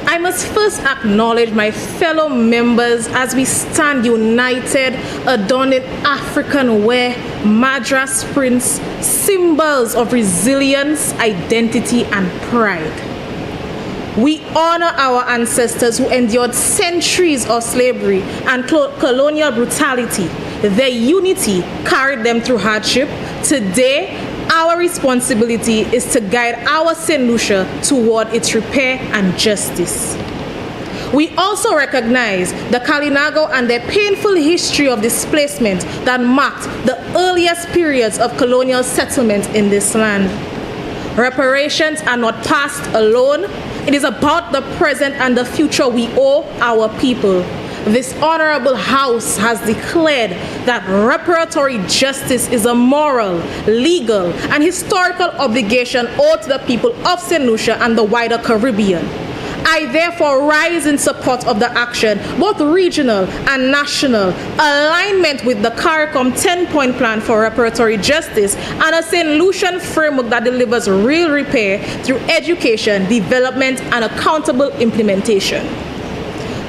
I must first acknowledge my fellow members as we stand united, adorning African wear, Madras prints, symbols of resilience, identity, and pride. We honor our ancestors who endured centuries of slavery and colonial brutality. Their unity carried them through hardship. Today, our responsibility is to guide our St. Lucia toward its repair and justice. We also recognize the Kalinago and their painful history of displacement that marked the earliest periods of colonial settlement in this land. Reparations are not past alone. It is about the present and the future we owe our people. This honorable house has declared that reparatory justice is a moral, legal, and historical obligation owed to the people of St. Lucia and the wider Caribbean. I therefore rise in support of the action, both regional and national, alignment with the CARICOM 10-point plan for reparatory justice, and a St. Lucian framework that delivers real repair through education, development, and accountable implementation.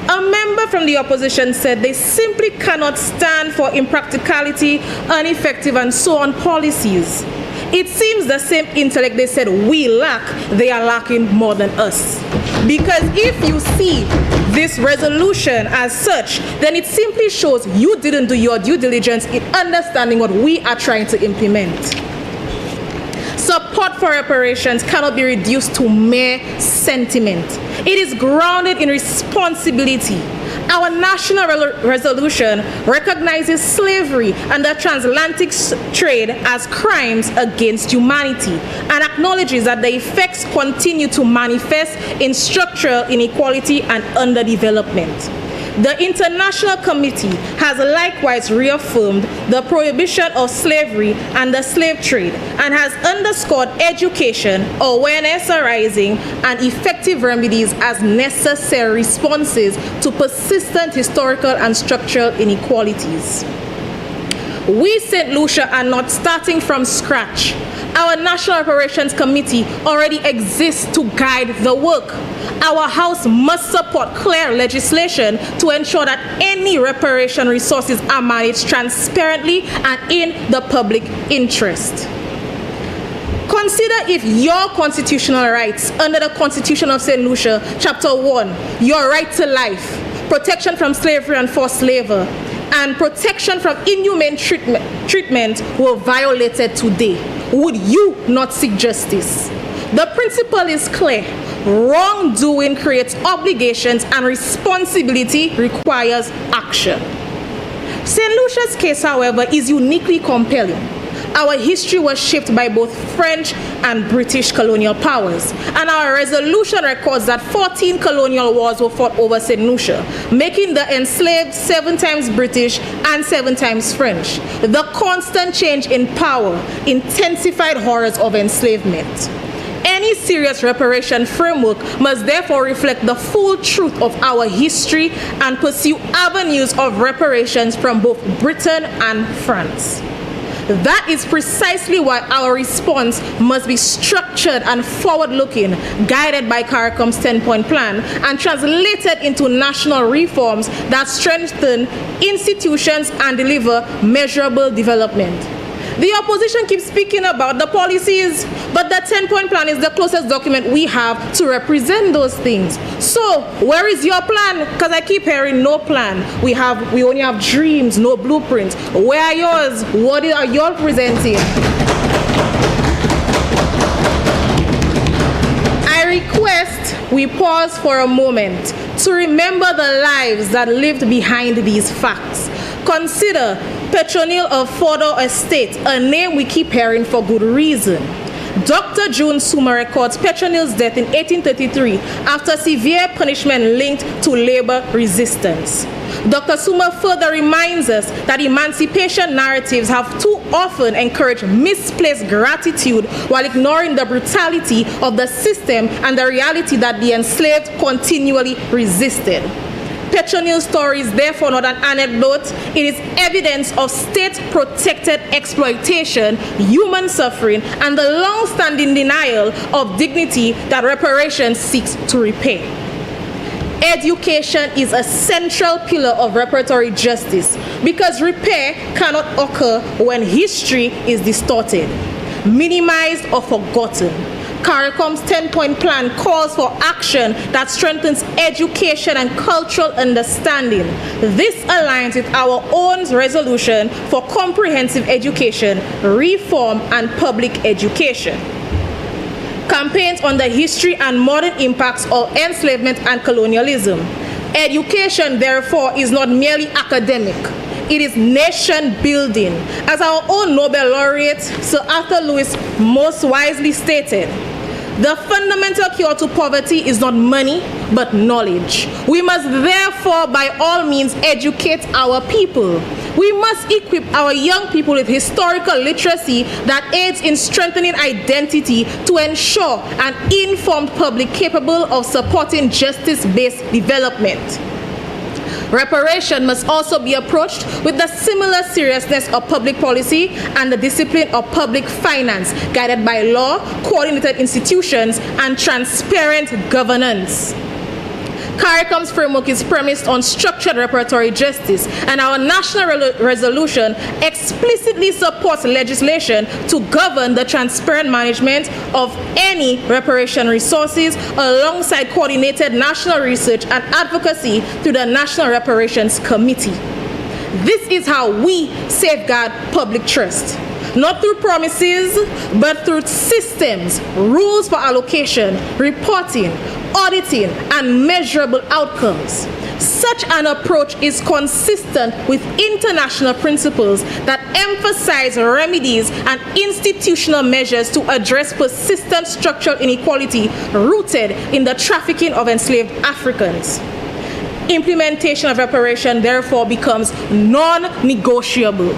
A member from the opposition said they simply cannot stand for impracticality, ineffective, and so on policies. It seems the same intellect they said we lack, they are lacking more than us. Because if you see this resolution as such, then it simply shows you didn't do your due diligence in understanding what we are trying to implement. Support for reparations cannot be reduced to mere sentiment. It is grounded in responsibility. Our national resolution recognizes slavery and the transatlantic trade as crimes against humanity and acknowledges that the effects continue to manifest in structural inequality and underdevelopment. The International Committee has likewise reaffirmed the prohibition of slavery and the slave trade and has underscored education, awareness arising, and effective remedies as necessary responses to persistent historical and structural inequalities. We St. Lucia are not starting from scratch. Our National Reparations Committee already exists to guide the work. Our House must support clear legislation to ensure that any reparation resources are managed transparently and in the public interest. Consider if your constitutional rights under the Constitution of St. Lucia, Chapter 1, your right to life, protection from slavery and forced labor, and protection from inhumane treatment were violated today. Would you not seek justice? The principle is clear. Wrongdoing creates obligations and responsibility requires action. St. Lucia's case, however, is uniquely compelling. Our history was shaped by both French and British colonial powers, and our resolution records that 14 colonial wars were fought over St. Lucia, making the enslaved 7 times British and 7 times French. The constant change in power intensified horrors of enslavement. Any serious reparation framework must therefore reflect the full truth of our history and pursue avenues of reparations from both Britain and France. That is precisely why our response must be structured and forward-looking, guided by CARICOM's 10-point plan, and translated into national reforms that strengthen institutions and deliver measurable development. The opposition keeps speaking about the policies, but the 10-point plan is the closest document we have to represent those things. So, where is your plan? Because I keep hearing no plan. We only have dreams, no blueprints. Where are yours? What are you all presenting? I request we pause for a moment to remember the lives that lived behind these facts. Consider Petronille of Fordo Estate, a name we keep hearing for good reason. Dr. June Suma records Petronille's death in 1833 after severe punishment linked to labor resistance. Dr. Suma further reminds us that emancipation narratives have too often encouraged misplaced gratitude while ignoring the brutality of the system and the reality that the enslaved continually resisted. Petronille's story is therefore not an anecdote. It is evidence of state-protected exploitation, human suffering, and the long-standing denial of dignity that reparations seeks to repay. Education is a central pillar of reparatory justice because repair cannot occur when history is distorted, minimized, or forgotten. CARICOM's 10-point plan calls for action that strengthens education and cultural understanding. This aligns with our own resolution for comprehensive education, reform, and public education. Campaigns on the history and modern impacts of enslavement and colonialism. Education, therefore, is not merely academic. It is nation building. As our own Nobel laureate, Sir Arthur Lewis, most wisely stated, the fundamental cure to poverty is not money, but knowledge. We must therefore, by all means, educate our people. We must equip our young people with historical literacy that aids in strengthening identity to ensure an informed public capable of supporting justice-based development. Reparation must also be approached with the similar seriousness of public policy and the discipline of public finance, guided by law, coordinated institutions, and transparent governance. CARICOM's framework is premised on structured reparatory justice, and our national resolution explicitly supports legislation to govern the transparent management of any reparation resources alongside coordinated national research and advocacy through the National Reparations Committee. This is how we safeguard public trust. Not through promises, but through systems, rules for allocation, reporting, auditing, and measurable outcomes. Such an approach is consistent with international principles that emphasize remedies and institutional measures to address persistent structural inequality rooted in the trafficking of enslaved Africans. Implementation of reparation, therefore, becomes non-negotiable.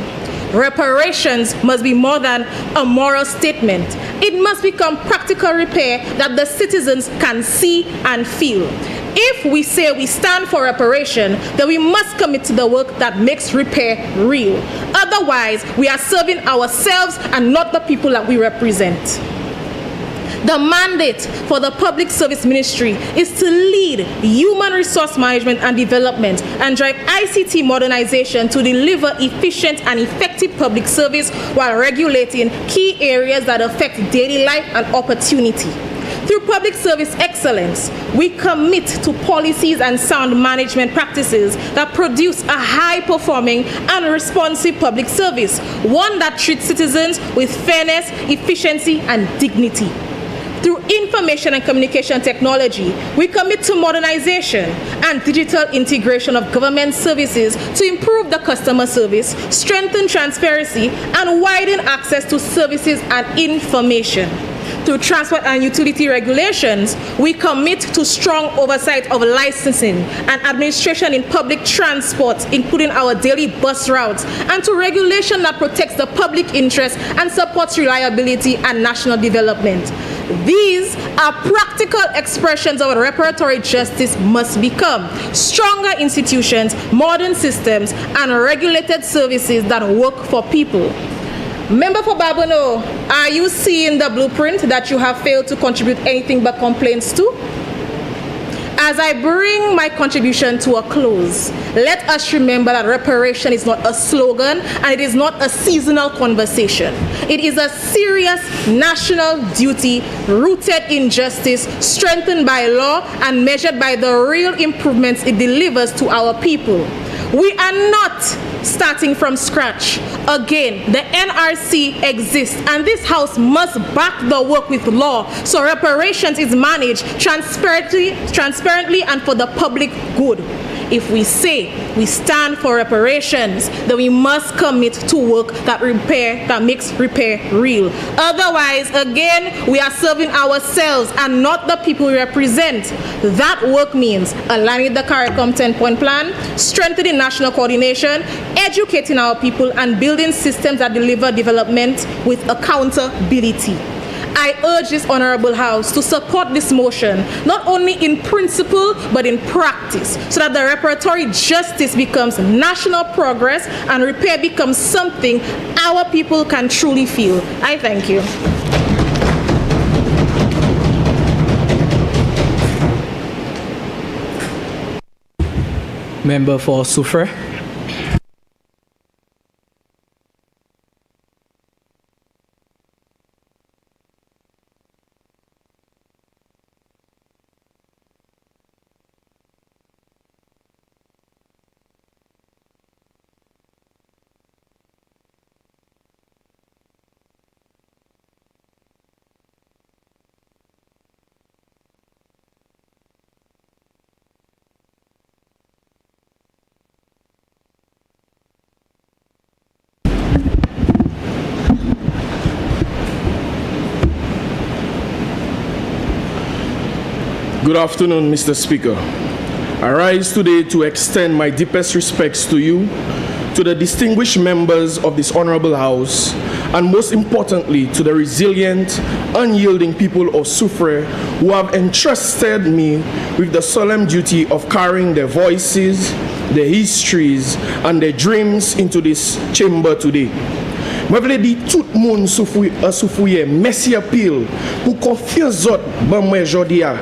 Reparations must be more than a moral statement. It must become practical repair that the citizens can see and feel. If we say we stand for reparation, then we must commit to the work that makes repair real. Otherwise, we are serving ourselves and not the people that we represent. The mandate for the Public Service Ministry is to lead human resource management and development and drive ICT modernization to deliver efficient and effective public service while regulating key areas that affect daily life and opportunity. Through public service excellence, we commit to policies and sound management practices that produce a high-performing and responsive public service, one that treats citizens with fairness, efficiency, and dignity. Through information and communication technology, we commit to modernization and digital integration of government services to improve the customer service, strengthen transparency, and widen access to services and information. Through transport and utility regulations, we commit to strong oversight of licensing and administration in public transport, including our daily bus routes, and to regulation that protects the public interest and supports reliability and national development. These are practical expressions of what reparatory justice must become: stronger institutions, modern systems, and regulated services that work for people. Member for Babano, are you seeing the blueprint that you have failed to contribute anything but complaints to? As I bring my contribution to a close, let us remember that reparation is not a slogan and it is not a seasonal conversation. It is a serious national duty rooted in justice, strengthened by law, and measured by the real improvements it delivers to our people. We are not starting from scratch. Again, the NRC exists, and this House must back the work with law so reparations is managed transparently and for the public good. If we say we stand for reparations, then we must commit to work that makes repair real. Otherwise, again, we are serving ourselves and not the people we represent. That work means aligning the CARICOM 10-point plan, strengthening national coordination, educating our people, and building systems that deliver development with accountability. I urge this Honorable House to support this motion, not only in principle, but in practice, so that the reparatory justice becomes national progress and repair becomes something our people can truly feel. I thank you. Member for Soufrière. Good afternoon, Mr. Speaker. I rise today to extend my deepest respects to you, to the distinguished members of this honorable House, and most importantly, to the resilient, unyielding people of Soufrière who have entrusted me with the solemn duty of carrying their voices, their histories, and their dreams into this chamber today. Mwen vle di tout moun soufouye merci apil pou konfian zot ban mwen jodi a.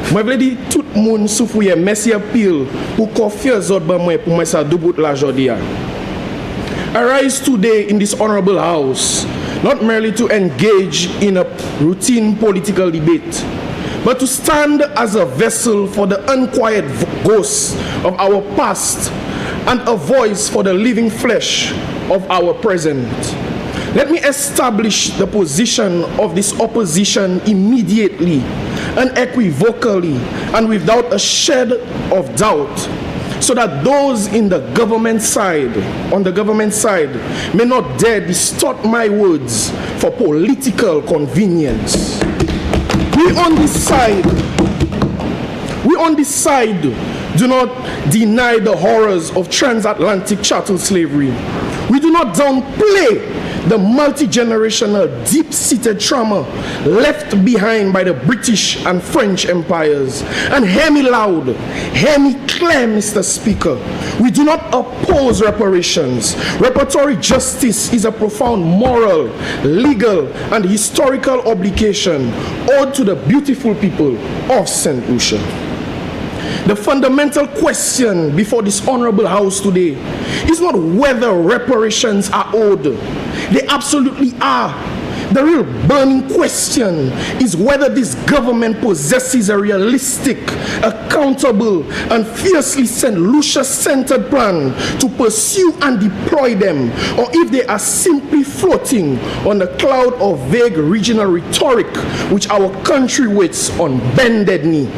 Mwen vle di tout moun soufouye merci apil pou konfian zot ban mwen pou mwen sa dubout la jodi a. I rise today in this honorable House not merely to engage in a routine political debate, but to stand as a vessel for the unquiet ghosts of our past and a voice for the living flesh of our present. Let me establish the position of this opposition immediately, unequivocally, and without a shed of doubt, so that those on the government side may not dare distort my words for political convenience. We on this side do not deny the horrors of transatlantic chattel slavery. We do not downplay the multi-generational, deep-seated trauma left behind by the British and French empires. And hear me loud, hear me clear, Mr. Speaker. We do not oppose reparations. Reparatory justice is a profound moral, legal, and historical obligation owed to the beautiful people of St. Lucia. The fundamental question before this honorable House today is not whether reparations are owed. They absolutely are. The real burning question is whether this government possesses a realistic, accountable, and fiercely St. Lucia-centered plan to pursue and deploy them, or if they are simply floating on the cloud of vague regional rhetoric which our country waits on bended knee.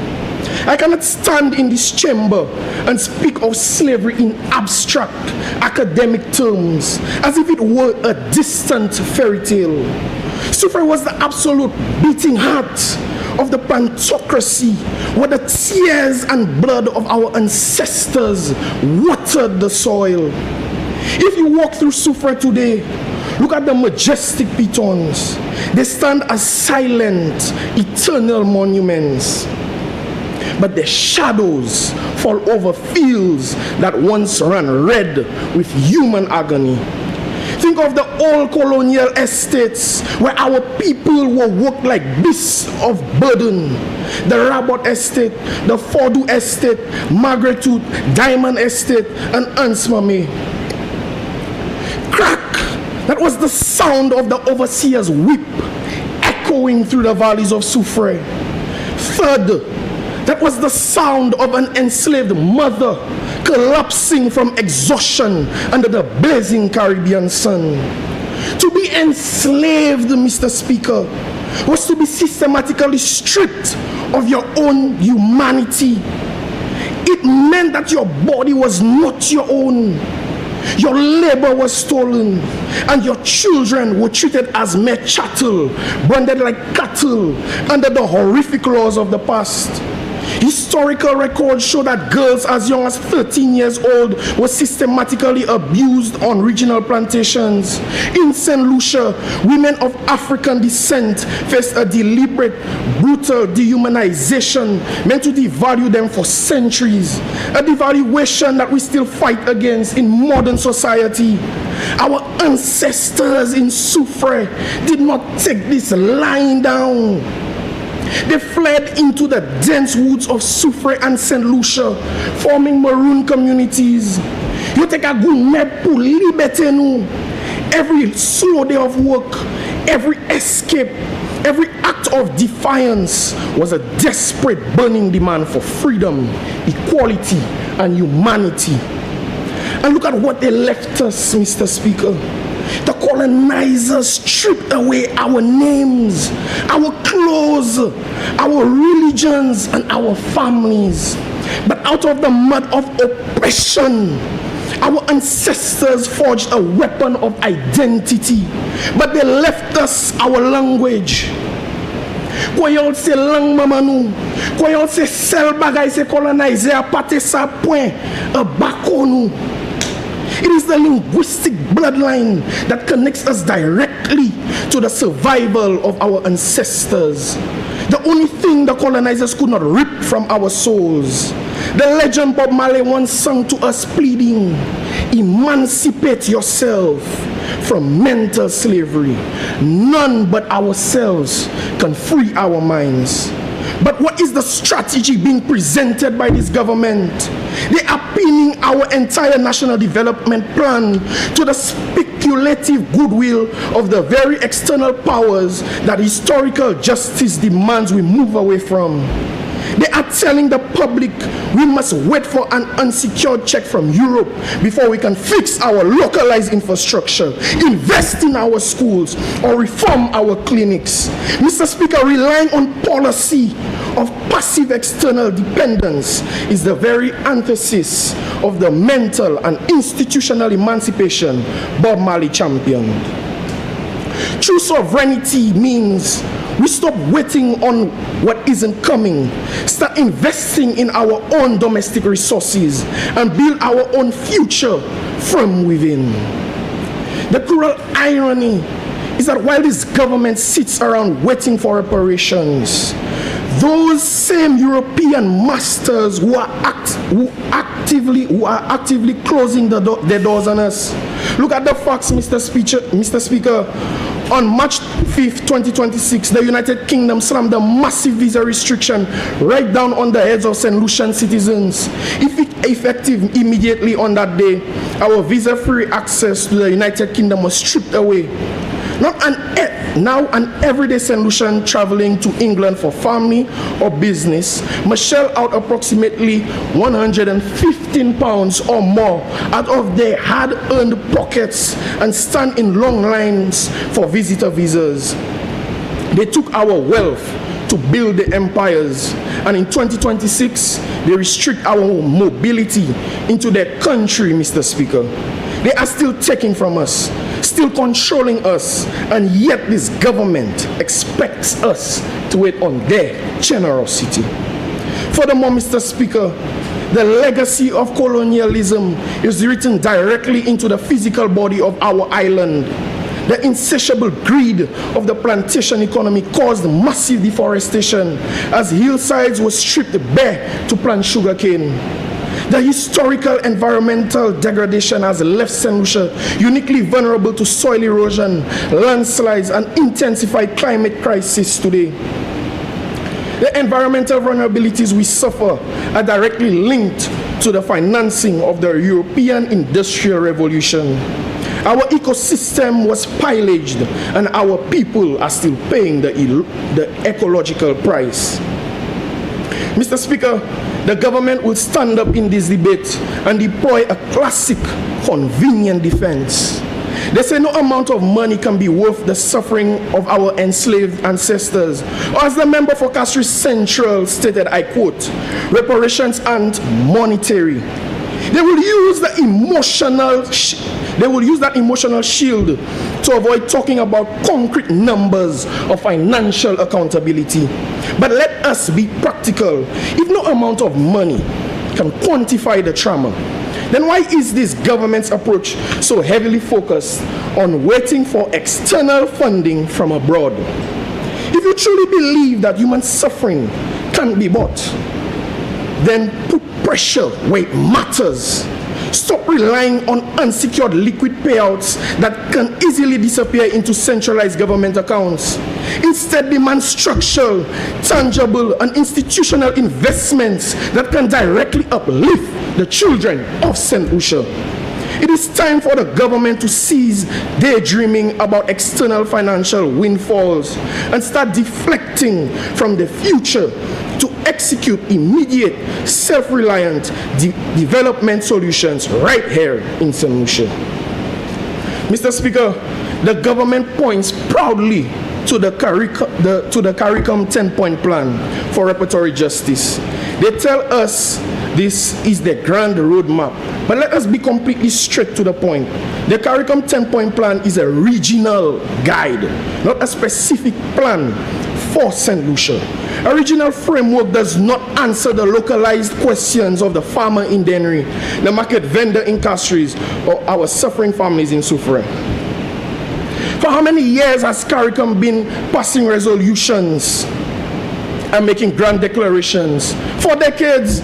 I cannot stand in this chamber and speak of slavery in abstract academic terms as if it were a distant fairy tale. Soufrière was the absolute beating heart of the plantocracy, where the tears and blood of our ancestors watered the soil. If you walk through Soufrière today, look at the majestic pitons. They stand as silent, eternal monuments. But their shadows fall over fields that once ran red with human agony. Think of the old colonial estates where our people were worked like beasts of burden. The Rabot Estate, the Fordu Estate, Margaret Tooth, Diamond Estate, and Ansmame. Crack! That was the sound of the overseer's whip echoing through the valleys of Soufrière. Third, that was the sound of an enslaved mother collapsing from exhaustion under the blazing Caribbean sun. To be enslaved, Mr. Speaker, was to be systematically stripped of your own humanity. It meant that your body was not your own. Your labor was stolen, and your children were treated as mere chattel, branded like cattle under the horrific laws of the past. Historical records show that girls as young as 13 years old were systematically abused on regional plantations. In St. Lucia, women of African descent faced a deliberate, brutal dehumanization meant to devalue them for centuries, a devaluation that we still fight against in modern society. Our ancestors in Soufrière did not take this lying down. They fled into the dense woods of Soufrière and St. Lucia, forming maroon communities. You take a good map pour liberté nous. Every slow day of work, every escape, every act of defiance was a desperate burning demand for freedom, equality, and humanity. And look at what they left us, Mr. Speaker. The colonizers stripped away our names, our clothes, our religions, and our families. But out of the mud of oppression, our ancestors forged a weapon of identity. But they left us our language. Kwa yon se lang maman nou. Kwa yon se sel bagay se colonizer a pate sa point a bako nou. It is the linguistic bloodline that connects us directly to the survival of our ancestors. The only thing the colonizers could not rip from our souls. The legend Bob Marley once sung to us pleading, emancipate yourself from mental slavery. None but ourselves can free our minds. But what is the strategy being presented by this government? They are pinning our entire national development plan to the speculative goodwill of the very external powers that historical justice demands we move away from. They are telling the public we must wait for an unsecured check from Europe before we can fix our localized infrastructure, invest in our schools, or reform our clinics. Mr. Speaker, relying on policy of passive external dependence is the very antithesis of the mental and institutional emancipation Bob Marley championed. True sovereignty means we stop waiting on what isn't coming, start investing in our own domestic resources, and build our own future from within. The cruel irony is that while this government sits around waiting for reparations, those same European masters who are actively closing their doors on us. Look at the facts, Mr. Speaker. On March 5th, 2026, the United Kingdom slammed a massive visa restriction right down on the heads of St. Lucian citizens. Effective immediately on that day, our visa-free access to the United Kingdom was stripped away. Now an everyday St. Lucian traveling to England for family or business must shell out approximately £115 or more out of their hard-earned pockets and stand in long lines for visitor visas. They took our wealth to build the empires, and in 2026 they restrict our mobility into their country, Mr. Speaker. They are still taking from us, still controlling us, and yet this government expects us to wait on their generosity. Furthermore, Mr. Speaker, the legacy of colonialism is written directly into the physical body of our island. The insatiable greed of the plantation economy caused massive deforestation as hillsides were stripped bare to plant sugarcane. The historical environmental degradation has left St. Lucia uniquely vulnerable to soil erosion, landslides, and intensified climate crisis today. The environmental vulnerabilities we suffer are directly linked to the financing of the European Industrial Revolution. Our ecosystem was pillaged, and our people are still paying the ecological price. Mr. Speaker, the government will stand up in this debate and deploy a classic convenient defense. They say no amount of money can be worth the suffering of our enslaved ancestors. Or as the member for Castries Central stated, I quote, reparations aren't monetary. They will use that emotional shield to avoid talking about concrete numbers of financial accountability. But let us be practical. If no amount of money can quantify the trauma, then why is this government's approach so heavily focused on waiting for external funding from abroad? If you truly believe that human suffering can't be bought, then put pressure where it matters. Stop relying on unsecured liquid payouts that can easily disappear into centralized government accounts. Instead, demand structural, tangible, and institutional investments that can directly uplift the children of St. Lucia. It is time for the government to cease daydreaming about external financial windfalls and start deflecting from the future to execute immediate, self-reliant development solutions right here in St. Lucia. Mr. Speaker, the government points proudly to the CARICOM 10-point plan for reparatory justice. They tell us this is the grand roadmap. But let us be completely straight to the point. The CARICOM 10-point plan is a regional guide, not a specific plan for St. Lucia. Original framework does not answer the localized questions of the farmer in Dennery, the market vendor in Castries, or our suffering families in Soufrière. For how many years has CARICOM been passing resolutions and making grand declarations? 4 decades.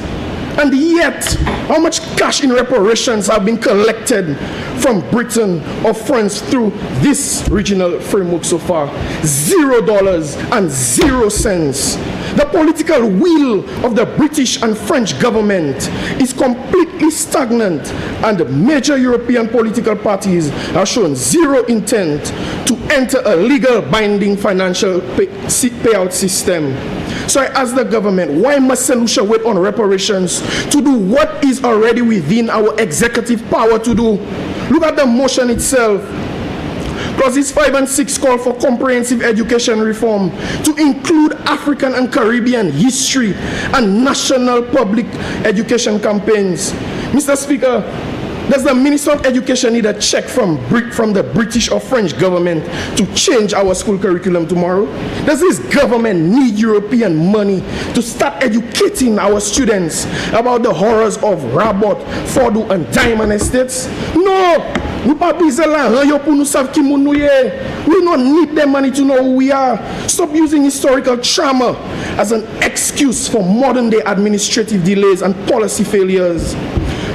And yet, how much cash in reparations have been collected from Britain or France through this regional framework so far? $0 and 0 cents. The political will of the British and French government is completely stagnant, and major European political parties have shown zero intent to enter a legal binding financial payout system. So I ask the government, why must St. Lucia wait on reparations to do what is already within our executive power to do? Look at the motion itself. Clauses 5 and 6 call for comprehensive education reform to include African and Caribbean history and national public education campaigns. Mr. Speaker, does the Minister of Education need a check from the British or French government to change our school curriculum tomorrow? Does this government need European money to start educating our students about the horrors of Rabot, Fordo, and Diamond Estates? No! We don't need their money to know who we are. Stop using historical trauma as an excuse for modern day administrative delays and policy failures.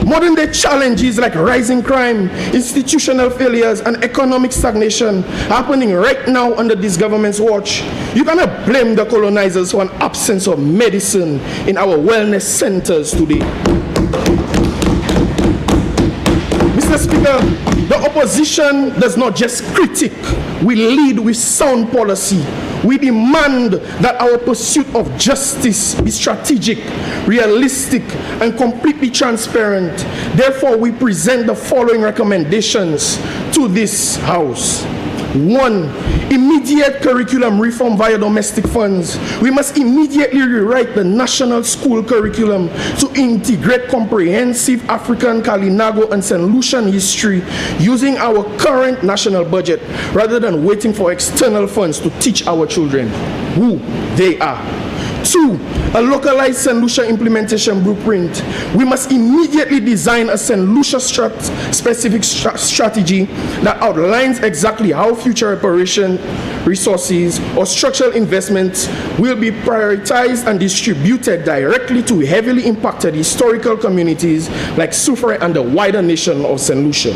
Modern day challenges like rising crime, institutional failures, and economic stagnation happening right now under this government's watch. You cannot blame the colonizers for an absence of medicine in our wellness centers today. Mr. Speaker, the opposition does not just critique, we lead with sound policy. We demand that our pursuit of justice be strategic, realistic, and completely transparent. Therefore, we present the following recommendations to this House. 1. Immediate curriculum reform via domestic funds. We must immediately rewrite the national school curriculum to integrate comprehensive African, Kalinago, and St. Lucian history using our current national budget rather than waiting for external funds to teach our children who they are. 2. A localized St. Lucia implementation blueprint. We must immediately design a St. Lucia specific strategy that outlines exactly how future reparation resources or structural investments will be prioritized and distributed directly to heavily impacted historical communities like Soufrière and the wider nation of St. Lucia.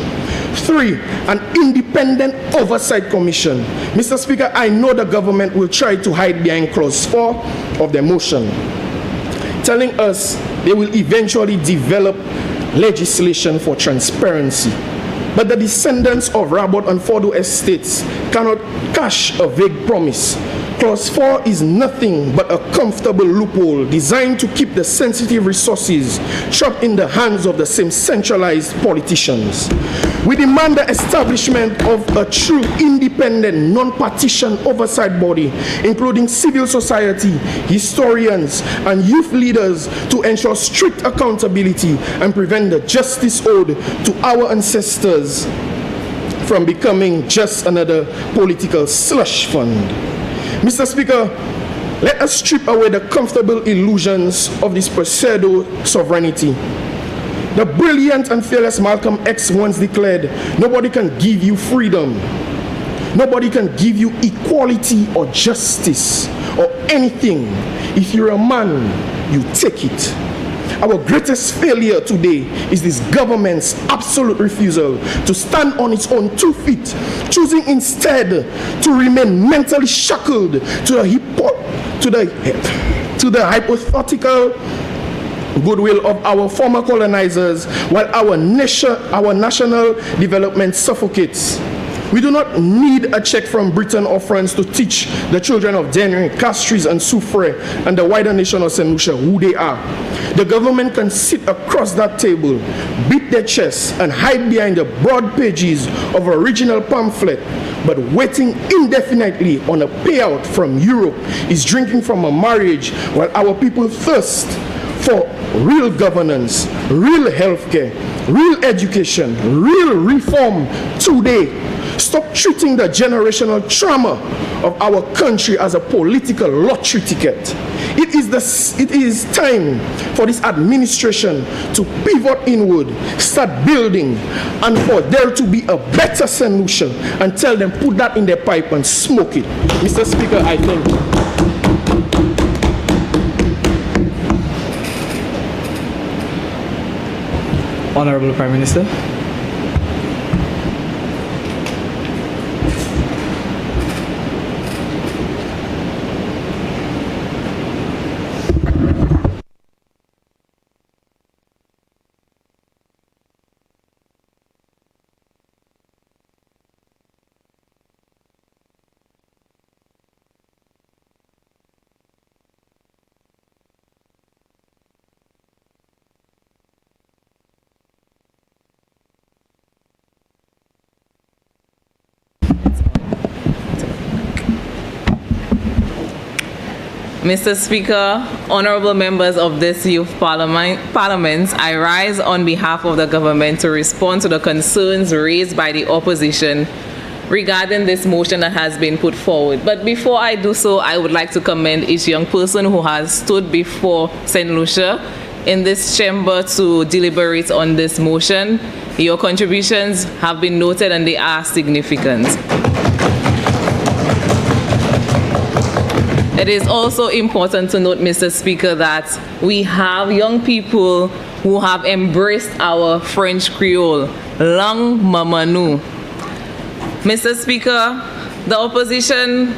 3. An independent oversight commission. Mr. Speaker, I know the government will try to hide behind clause 4 of the motion, telling us they will eventually develop legislation for transparency. But the descendants of Rabot and Fordo estates cannot cash a vague promise. Clause 4 is nothing but a comfortable loophole designed to keep the sensitive resources trapped in the hands of the same centralized politicians. We demand the establishment of a true independent, non-partisan oversight body, including civil society, historians, and youth leaders to ensure strict accountability and prevent the justice owed to our ancestors from becoming just another political slush fund. Mr. Speaker, let us strip away the comfortable illusions of this pseudo sovereignty. The brilliant and fearless Malcolm X once declared, nobody can give you freedom, nobody can give you equality or justice or anything. If you're a man, you take it. Our greatest failure today is this government's absolute refusal to stand on its own 2 feet, choosing instead to remain mentally shackled to the hypothetical goodwill of our former colonizers while our national development suffocates. We do not need a check from Britain or France to teach the children of Dennery, Castries, and Soufrière and the wider nation of St. Lucia who they are. The government can sit across that table, beat their chests, and hide behind the broad pages of a regional pamphlet, but waiting indefinitely on a payout from Europe is drinking from a marriage while our people thirst for real governance, real healthcare, real education, real reform today. Stop treating the generational trauma of our country as a political lottery ticket. It is time for this administration to pivot inward, start building, and for there to be a better solution, and tell them put that in their pipe and smoke it. Mr. Speaker, I thank you. Honorable Prime Minister. Mr. Speaker, honorable members of this youth parliament, I rise on behalf of the government to respond to the concerns raised by the opposition regarding this motion that has been put forward. But before I do so, I would like to commend each young person who has stood before St. Lucia in this chamber to deliberate on this motion. Your contributions have been noted and they are significant. It is also important to note, Mr. Speaker, that we have young people who have embraced our French Creole, Lang Mamanou. Mr. Speaker, the opposition,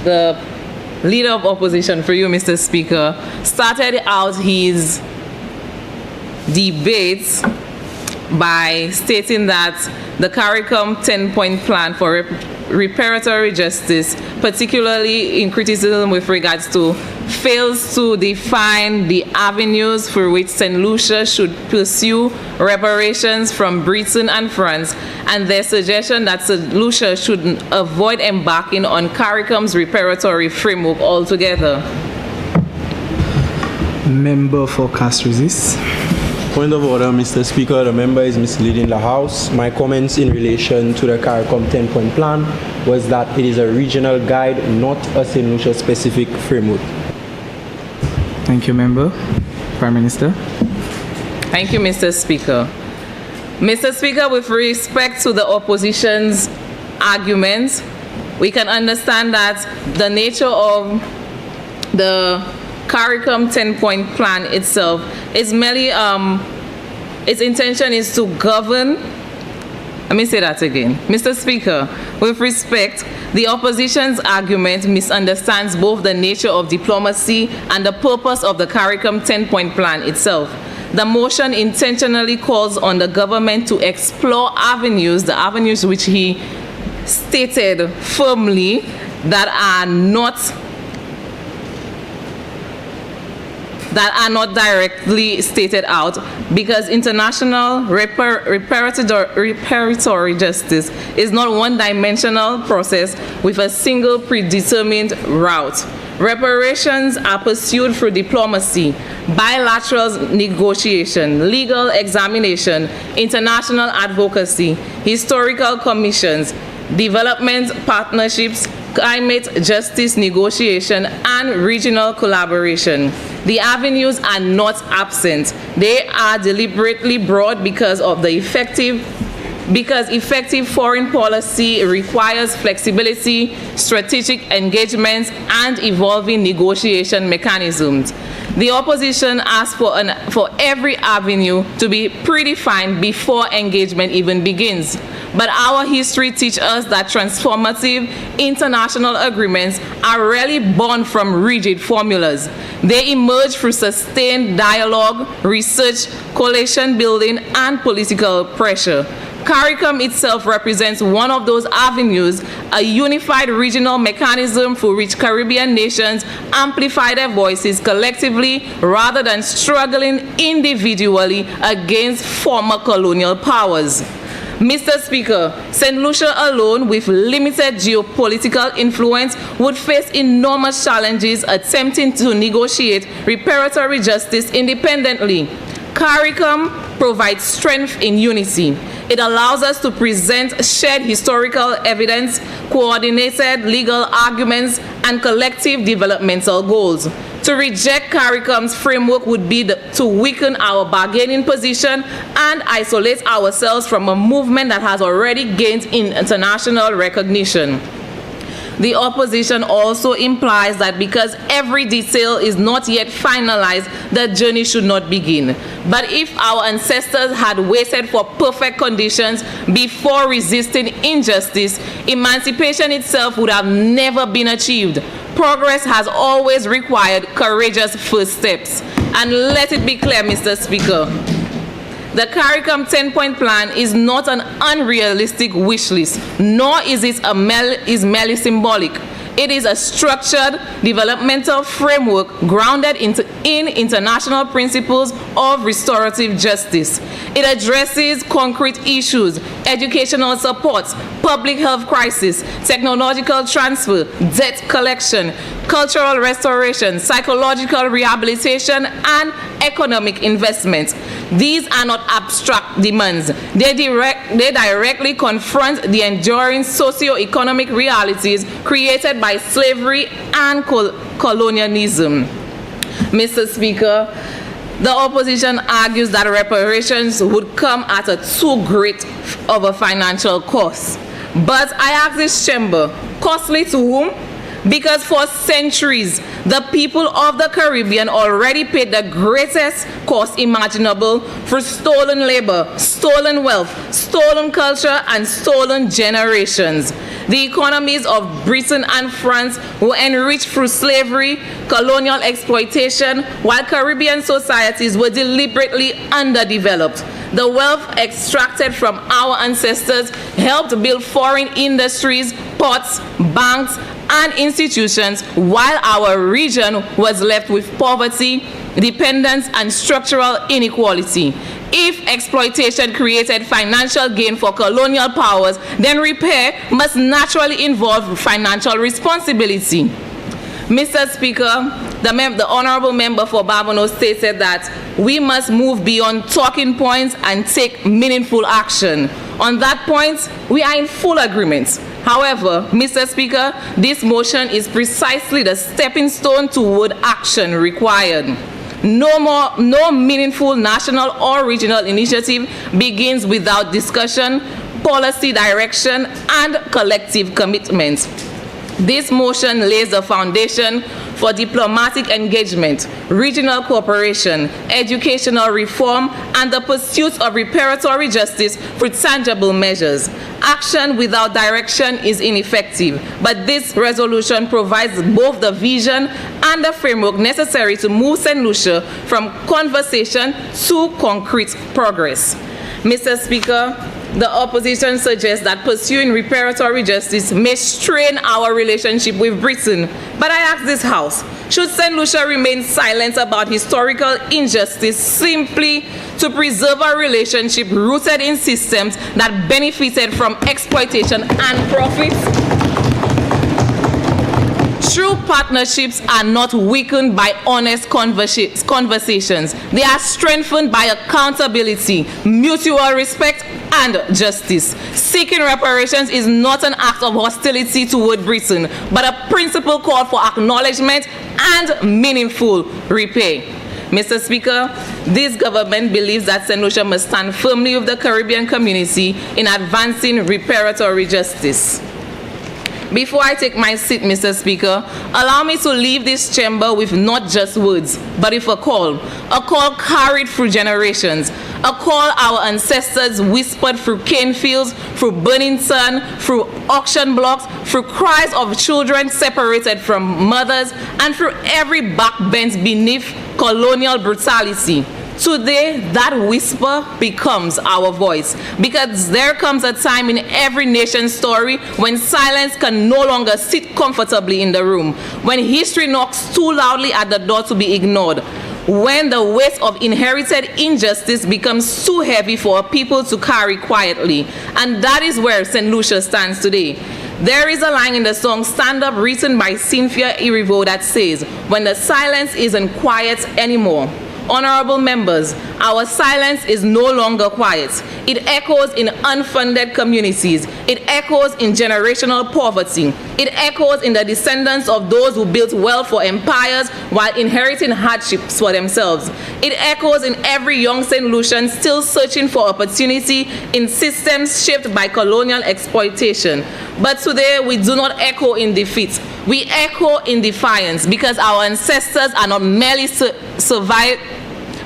the leader of opposition for you, Mr. Speaker, started out his debates by stating that the CARICOM 10-point plan for reparatory justice, particularly in criticism with regards to, fails to define the avenues for which St. Lucia should pursue reparations from Britain and France, and their suggestion that St. Lucia should avoid embarking on CARICOM's reparatory framework altogether. Member for Cast Resist. Point of order, Mr. Speaker. The member is misleading the House. My comments in relation to the CARICOM 10-point plan was that it is a regional guide, not a St. Lucia specific framework. Thank you, Member. Prime Minister. Thank you, Mr. Speaker. Mr. Speaker, with respect to the opposition's arguments, we can understand that the nature of the CARICOM 10-point plan itself is merely, its intention is to govern. Let me say that again. Mr. Speaker, with respect, the opposition's argument misunderstands both the nature of diplomacy and the purpose of the CARICOM 10-point plan itself. The motion intentionally calls on the government to explore avenues, the avenues which he stated firmly that are not directly stated out, because international reparatory justice is not one-dimensional process with a single predetermined route. Reparations are pursued through diplomacy, bilateral negotiation, legal examination, international advocacy, historical commissions, development partnerships, climate justice negotiation, and regional collaboration. The avenues are not absent. They are deliberately broad because effective foreign policy requires flexibility, strategic engagements, and evolving negotiation mechanisms. The opposition asks for every avenue to be predefined before engagement even begins. But our history teaches us that transformative international agreements are rarely born from rigid formulas. They emerge through sustained dialogue, research, coalition building, and political pressure. CARICOM itself represents one of those avenues, a unified regional mechanism for which Caribbean nations amplify their voices collectively rather than struggling individually against former colonial powers. Mr. Speaker, St. Lucia alone, with limited geopolitical influence, would face enormous challenges attempting to negotiate reparatory justice independently. CARICOM provides strength in unity. It allows us to present shared historical evidence, coordinated legal arguments, and collective developmental goals. To reject CARICOM's framework would be to weaken our bargaining position and isolate ourselves from a movement that has already gained international recognition. The opposition also implies that because every detail is not yet finalized, the journey should not begin. But if our ancestors had waited for perfect conditions before resisting injustice, emancipation itself would have never been achieved. Progress has always required courageous first steps. And let it be clear, Mr. Speaker, the CARICOM 10-point plan is not an unrealistic wish list, nor is it merely symbolic. It is a structured developmental framework grounded in international principles of restorative justice. It addresses concrete issues, educational support, public health crisis, technological transfer, debt collection, cultural restoration, psychological rehabilitation, and economic investment. These are not abstract demands. They directly confront the enduring socio-economic realities created by slavery and colonialism. Mr. Speaker, the opposition argues that reparations would come at a too great of a financial cost. But I ask this chamber, costly to whom? Because for centuries, the people of the Caribbean already paid the greatest cost imaginable for stolen labor, stolen wealth, stolen culture, and stolen generations. The economies of Britain and France were enriched through slavery, colonial exploitation, while Caribbean societies were deliberately underdeveloped. The wealth extracted from our ancestors helped build foreign industries, ports, banks, and institutions, while our region was left with poverty, dependence, and structural inequality. If exploitation created financial gain for colonial powers, then repair must naturally involve financial responsibility. Mr. Speaker, the Honorable Member for Barbano stated that we must move beyond talking points and take meaningful action. On that point, we are in full agreement. However, Mr. Speaker, this motion is precisely the stepping stone toward action required. No meaningful national or regional initiative begins without discussion, policy direction, and collective commitment. This motion lays the foundation for diplomatic engagement, regional cooperation, educational reform, and the pursuit of reparatory justice through tangible measures. Action without direction is ineffective, but this resolution provides both the vision and the framework necessary to move St. Lucia from conversation to concrete progress. Mr. Speaker, the opposition suggests that pursuing reparatory justice may strain our relationship with Britain. But I ask this House, should St. Lucia remain silent about historical injustice simply to preserve a relationship rooted in systems that benefited from exploitation and profit? True partnerships are not weakened by honest conversations. They are strengthened by accountability, mutual respect, and justice. Seeking reparations is not an act of hostility toward Britain, but a principal call for acknowledgement and meaningful repay. Mr. Speaker, this government believes that St. Lucia must stand firmly with the Caribbean community in advancing reparatory justice. Before I take my seat, Mr. Speaker, allow me to leave this chamber with not just words, but with a call carried through generations, a call our ancestors whispered through cane fields, through burning sun, through auction blocks, through cries of children separated from mothers, and through every backbend beneath colonial brutality. Today, that whisper becomes our voice, because there comes a time in every nation's story when silence can no longer sit comfortably in the room, when history knocks too loudly at the door to be ignored, when the weight of inherited injustice becomes too heavy for a people to carry quietly. And that is where St. Lucia stands today. There is a line in the song Stand Up, written by Cynthia Erivo, that says, when the silence isn't quiet anymore, Honorable members, our silence is no longer quiet. It echoes in unfunded communities. It echoes in generational poverty. It echoes in the descendants of those who built wealth for empires while inheriting hardships for themselves. It echoes in every young St. Lucian still searching for opportunity in systems shaped by colonial exploitation. But today we do not echo in defeat. We echo in defiance because our ancestors are not merely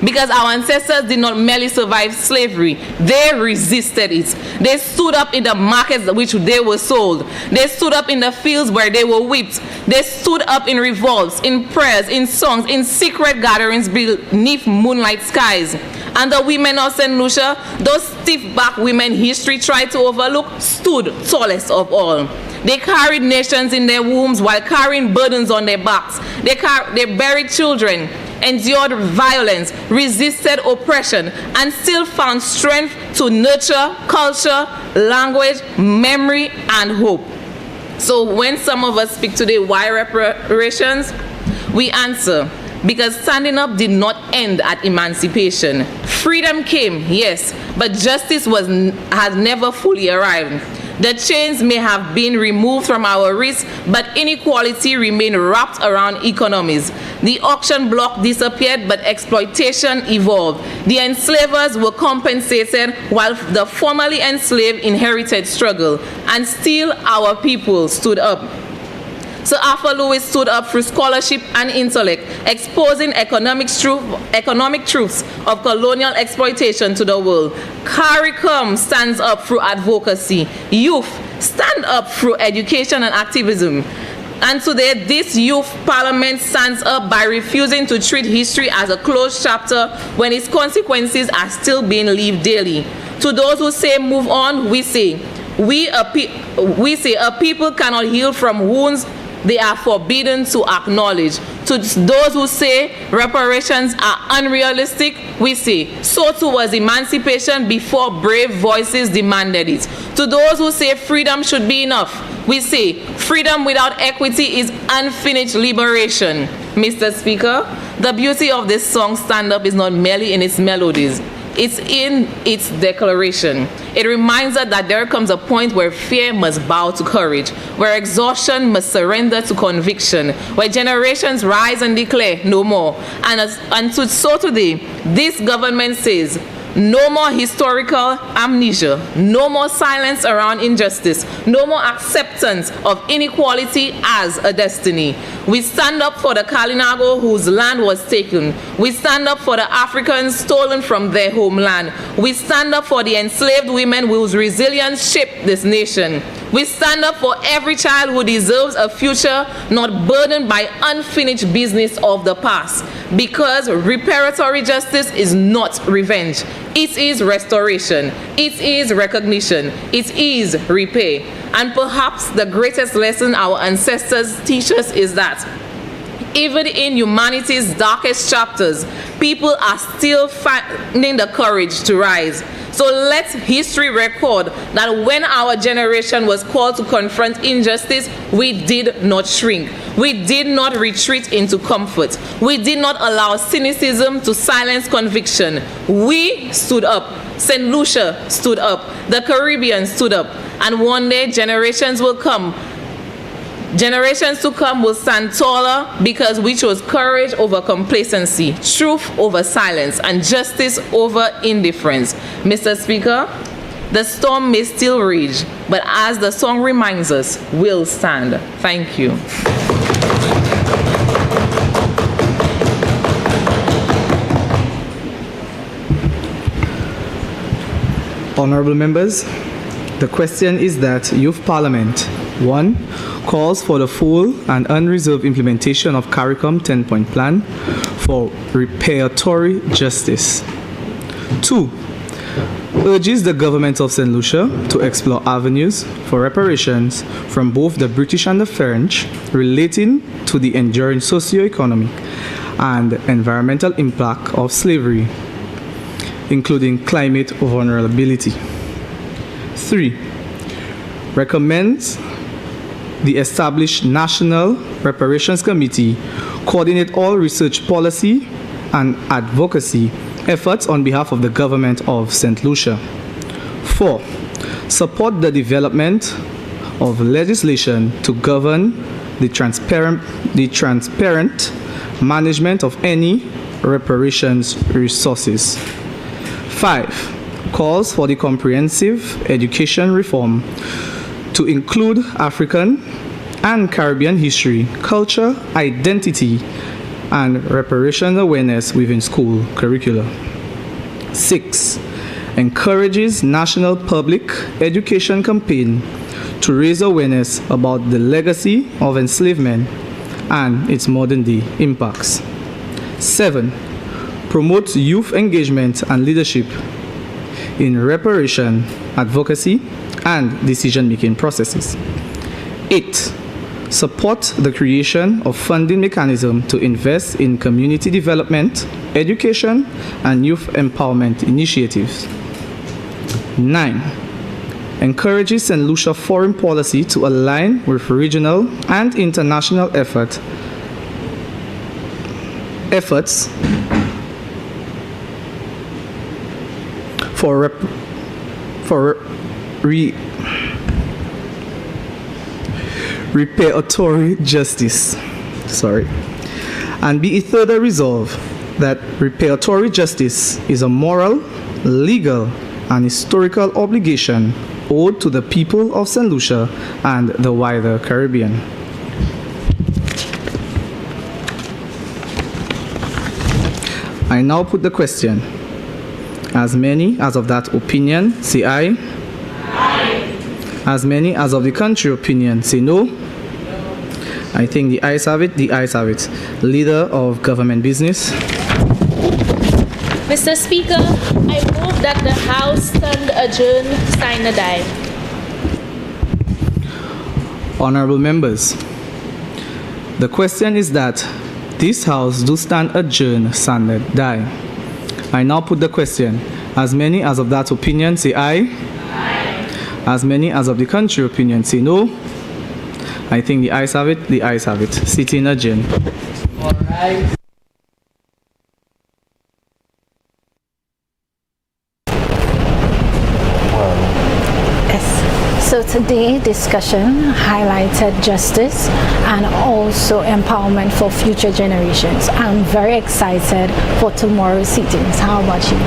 did not merely survive slavery, they resisted it. They stood up in the markets which they were sold. They stood up in the fields where they were whipped. They stood up in revolts, in prayers, in songs, in secret gatherings beneath moonlight skies. And the women of St. Lucia, those stiff-backed women history tried to overlook, stood tallest of all. They carried nations in their wombs while carrying burdens on their backs. They buried children, endured violence, resisted oppression, and still found strength to nurture culture, language, memory, and hope. So when some of us speak today, why reparations? We answer, because standing up did not end at emancipation. Freedom came, yes, but justice has never fully arrived. The chains may have been removed from our wrists, but inequality remained wrapped around economies. The auction block disappeared, but exploitation evolved. The enslavers were compensated while the formerly enslaved inherited struggle, and still our people stood up. Sir Arthur Lewis stood up through scholarship and intellect, exposing economic truths of colonial exploitation to the world. CARICOM stands up through advocacy. Youth stand up through education and activism. And today, this youth parliament stands up by refusing to treat history as a closed chapter when its consequences are still being lived daily. To those who say move on, we say a people cannot heal from wounds they are forbidden to acknowledge. To those who say reparations are unrealistic, we say so too was emancipation before brave voices demanded it. To those who say freedom should be enough, we say freedom without equity is unfinished liberation. Mr. Speaker, the beauty of this song Stand Up is not merely in its melodies. It's in its declaration. It reminds us that there comes a point where fear must bow to courage, where exhaustion must surrender to conviction, where generations rise and declare no more. So today, this government says, no more historical amnesia, no more silence around injustice, no more acceptance of inequality as a destiny. We stand up for the Kalinago whose land was taken. We stand up for the Africans stolen from their homeland. We stand up for the enslaved women whose resilience shaped this nation. We stand up for every child who deserves a future not burdened by unfinished business of the past. Because reparatory justice is not revenge. It is restoration. It is recognition. It is repay. And perhaps the greatest lesson our ancestors teach us is that even in humanity's darkest chapters, people are still finding the courage to rise. So let history record that when our generation was called to confront injustice, we did not shrink. We did not retreat into comfort. We did not allow cynicism to silence conviction. We stood up. St. Lucia stood up. The Caribbean stood up. And one day, generations to come will stand taller because we chose courage over complacency, truth over silence, and justice over indifference. Mr. Speaker, the storm may still rage, but as the song reminds us, we'll stand. Thank you. Honorable members, the question is that Youth Parliament 1. Calls for the full and unreserved implementation of CARICOM 10-point plan for reparatory justice. 2. Urges the government of St. Lucia to explore avenues for reparations from both the British and the French relating to the enduring socio-economic and environmental impact of slavery, including climate vulnerability. 3. Recommends the established National Reparations Committee coordinate all research policy and advocacy efforts on behalf of the government of St. Lucia. 4. Support the development of legislation to govern the transparent management of any reparations resources. 5. Calls for the comprehensive education reform to include African and Caribbean history, culture, identity, and reparations awareness within school curricula. 6. Encourages national public education campaign to raise awareness about the legacy of enslavement and its modern day impacts. 7. Promotes youth engagement and leadership in reparation, advocacy, and decision-making processes. 8. Support the creation of funding mechanism to invest in community development, education, and youth empowerment initiatives. 9. Encourages St. Lucia foreign policy to align with regional and international efforts for reparatory justice. And be it further resolved that reparatory justice is a moral, legal, and historical obligation owed to the people of St. Lucia and the wider Caribbean. I now put the question. As many as of that opinion say aye. Aye. As many as of the contrary opinion say no. I think the ayes have it, the ayes have it. Leader of government business. Mr. Speaker, I move that the House stand adjourned, sine die. Honorable members, the question is that this House do stand adjourned, sine die. I now put the question. As many as of that opinion say aye. Aye. As many as of the contrary opinion say no. I think the ayes have it, the ayes have it. Sitting adjourned. All right. So today discussion highlighted justice and also empowerment for future generations. I'm very excited for tomorrow's sittings. How about you?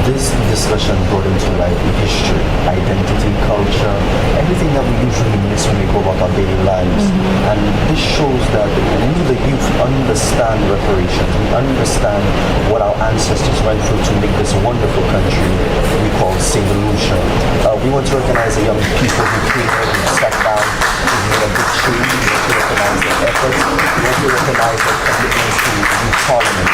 This discussion brought into light history, identity, culture, everything that we usually miss when we go about our daily lives. And this shows that we, the youth, understand reparations. We understand what our ancestors went through to make this wonderful country we call St. Lucia. We want to recognize the young people who came here and sat down, who made a good change. We want to recognize their efforts. We want to recognize their commitment to youth parliament.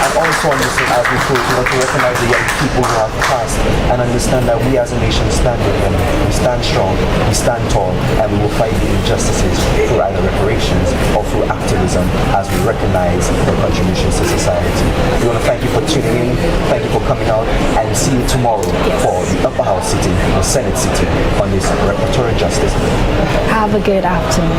And also understand, as we put, we want to recognize the young people who have passed and understand that we as a nation stand with them. We stand strong, we stand tall, and we will fight the injustices through either reparations or through activism as we recognize their contributions to society. We want to thank you for tuning in, thank you for coming out, and see you tomorrow for the Upper House sitting, the Senate sitting on this reparatory justice. Have a good afternoon.